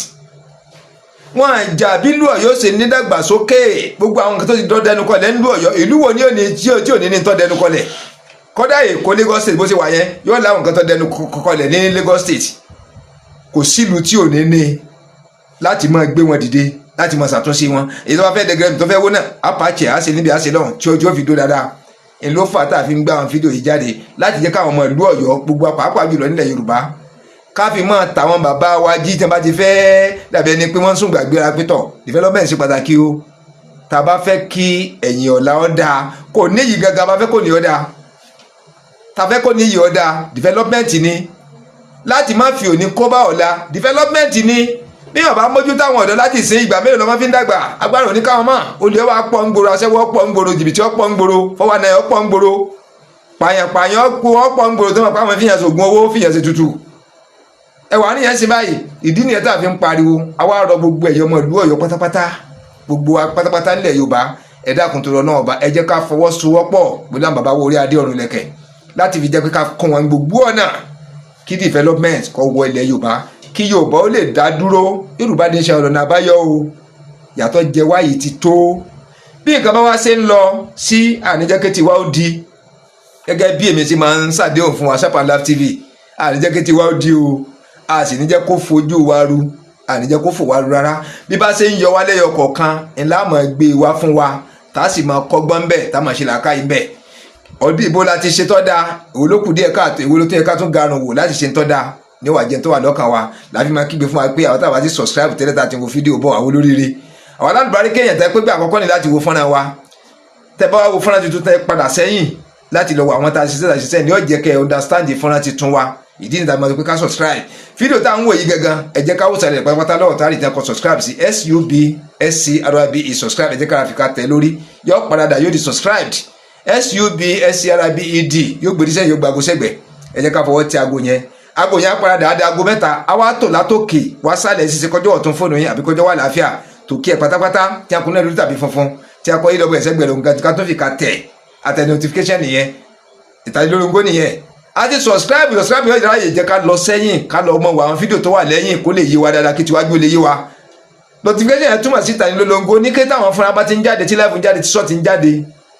wọn àjà bí ìlú Ọ̀yọ́ ṣe ní dàgbàsókè gbogbo àwọn nǹkan tó ti dọdẹnu kọlẹ̀ nílùú Ọ̀yọ́ ìlú wo ni ó ní tí ò ní tọ́ dẹnu kọlẹ̀ kódà Èkó Lagos State bó ṣe wà yẹn yóò láwọn nǹkan tó dẹnu kọlẹ̀ ní Lagos State kò sílùú tí ò ní ní láti máa gbé wọn dìde láti máa ṣàtúnṣe wọn èyí tó bá fẹ́ dẹgẹrẹ tó fẹ́ wó náà apàchẹ àṣẹ níbi àṣẹ lọ́hùn tí ọjọ́ fi dó dáadáa èyí ló fà tá a fi ń gbá àwọn fídíò yìí jáde láti jẹ́ káwọn ọmọ ìlú Ọ̀yọ́ gbogbo pàápàá jùlọ nílẹ̀ Yorùbá káfí mọ́ tàwọn bàbá wa jí tí wọ́n bá ti fẹ́ dàbí ẹni pé wọ́n ń sùn gbàgbéra pétọ̀ development ṣe pàtàkì o tá a bá fẹ́ kí ẹ̀yìn ọ̀la ọ̀ dáa kò níyì gangan bá fẹ́ kò ní ọ̀ dáa tá a fẹ́ kò níyì ọ̀ dáa development ni láti má fi òní kó bá ọ̀la development ni bí wọ́n bá mójú táwọn ọ̀dọ́ láti sin ìgbà mélòó lọ́mọ́ fi ń dàgbà agbára òní káwọn mọ̀ olè wa pọ̀ ń gbòòrò aṣẹ́wó pọ̀ ń gbòòrò jìbìtì ọ̀pọ̀ ń gbòòrò fọwọ́nà ọ̀pọ̀ ń gbòòrò pààyàn ọ̀pọ̀ ń gbòòrò tó mọ̀ pé àwọn fìyàn sògùn owó fìyàn ṣe tutù ẹwà níyẹn sí báyìí ìdí nìyẹn tá a fi ń pariwo àwa rọ gbogbo ẹ̀yọ́ ọmọ ìlú Ọ̀yọ́ pátápátá gbogbo pátápátá nílẹ̀ Yorùbá ẹ dákun tó lọ náà ọba ẹ jẹ́ ká fọwọ́sowọ́pọ̀ pẹ̀lú àwọn bàbá wo orí adé ọ̀run lẹ̀kẹ̀ láti fi jẹ́ pé ká kọ́ wọn gbogbo ọ̀nà kí development kó wọ ilẹ̀ Yorùbá kí Yorùbá ó lè dá dúró Yorùbá ní iṣẹ́ ọ̀nà àbáyọ o yàtọ̀ jẹ wáyé ti tó bí nǹkan bá wá ṣe ń lọ sí àníjẹ́kẹ́tì wa ó di gẹ́gẹ́ bí èmi ti máa ń ṣàdéhùn fún wa Sharp & Laugh TV àníjẹ́kẹ́tì wa ó di o a sì ní jẹ́ kó fojú wa ru a ní jẹ́ kó fò wá ru rárá bí bá ṣe ń yọ wá lẹ́yọ kọ̀ọ̀kan ńlá mọ̀ gbé wá fún wa tá a sì máa kọ́gbọ́n bẹ́ẹ̀ tá a máa ṣe làákàyè bẹ́ẹ̀ ọdún ìbò láti ṣe tọ́ da èwo ló kù díẹ̀ káàtó èwo ló tó yẹ ká tún garun wò láti ṣe tọ́ da níwà jẹ́ tó wà lọ́kàn wa láfi máa kígbe fún wa pé àwọn táwa ti subscribe tẹ́lẹ̀ tá a ti wo fídíò bọ̀ àwọn olóríire àwọn alábàárí kéèyàn tẹ́ pé bí àkọ́kọ́ ni láti wo fọ́nrán wa tẹ́ bá wá wo fọ́nrán tuntun tẹ́ padà sẹ́yìn láti lọ wo àwọn tá a ṣiṣẹ́ ní ó jẹ́ kẹ́ understand fọ́nrán tuntun wa ìdí níta máa pé ká subscribe fídíò tá à ń wò yìí gangan ẹ jẹ́ ká wò sàlẹ̀ pátápátá lọ́wọ́ tá a rí tẹ́ kọ subscribe sí SUBSCRIBE subscribe ẹ jẹ́ kára fi ká tẹ̀ lórí yọ padà yóò di subscribed SUBSCRIBED yóò gbèdí sẹ́yìn yóò gba aago sẹ́gbẹ̀ ẹ jẹ́ ká fọwọ́ tẹ aago yẹn á padà dáadáa aago mẹ́ta àwa tò látòkè wá sálẹ̀ ṣiṣẹ́ kọjọ́ ọ̀tún fóònù yín àbí kọjọ́ wà láàfíà tòkí ẹ̀ pátápátá tí a kún náà lórí tàbí funfun tí a kọ́ yí lọ́gbọ̀ ẹ̀sẹ̀ gbẹ̀rẹ̀ nǹkan ká tó fi ká tẹ̀ àtẹ notification nìyẹn ìtàlélórógbó nìyẹn a ti subscribe yóò yára yè jẹ́ ká lọ sẹ́yìn ká lọ mọ àwọn fídíò tó wà lẹ́yìn kó lè yé wa dáadáa kí tiwájú lè yé wa notification yẹn túmọ̀ sí ìtàlélórógbó ní kí táwọn fúnra bá ti ń jáde tí live ń jáde tí short ń jáde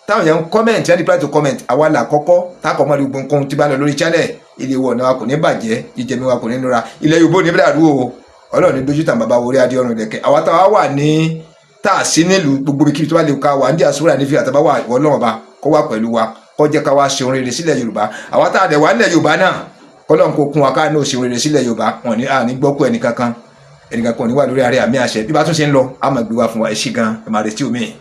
táwọn yẹn ń comment yẹn reply to comment àwa là kọ́kọ́ táàkọ́ mọ́ gbogbo nǹkan tí bá lọ lórí channel ilé wọ̀ náà wa kò ní bàjẹ́ ìjẹ̀mí wa kò ní nura ilẹ̀ Yorùbá ò ní bẹ̀rẹ̀ àdúgbò o Ọlọ́run ní dojú tàn bàbá orí adé ọ̀run lẹ̀kẹ̀ àwa táwa wà ní tá a sí nílùú gbogbo ibi tó bá lè ká wà ní àsúrà nífi àtàbá wà ìwọ Ọlọ́run ọba kó wà pẹ̀lú wa kó jẹ́ ká wá ṣe orin rere sílẹ̀ Yorùbá àwa tá a dẹ̀ wà nílẹ̀ Yorùbá náà kọ́lọ́n kó kún wa ká ní òṣè rere sílẹ̀ Yorùbá wọn ní àní gbọ́kú ẹnìkankan ò ní wà lórí ààrẹ àmì àṣẹ bí bá tún ṣe ń lọ á máa gbé wa fún wa ẹ ṣí gan ẹ máa retí omi.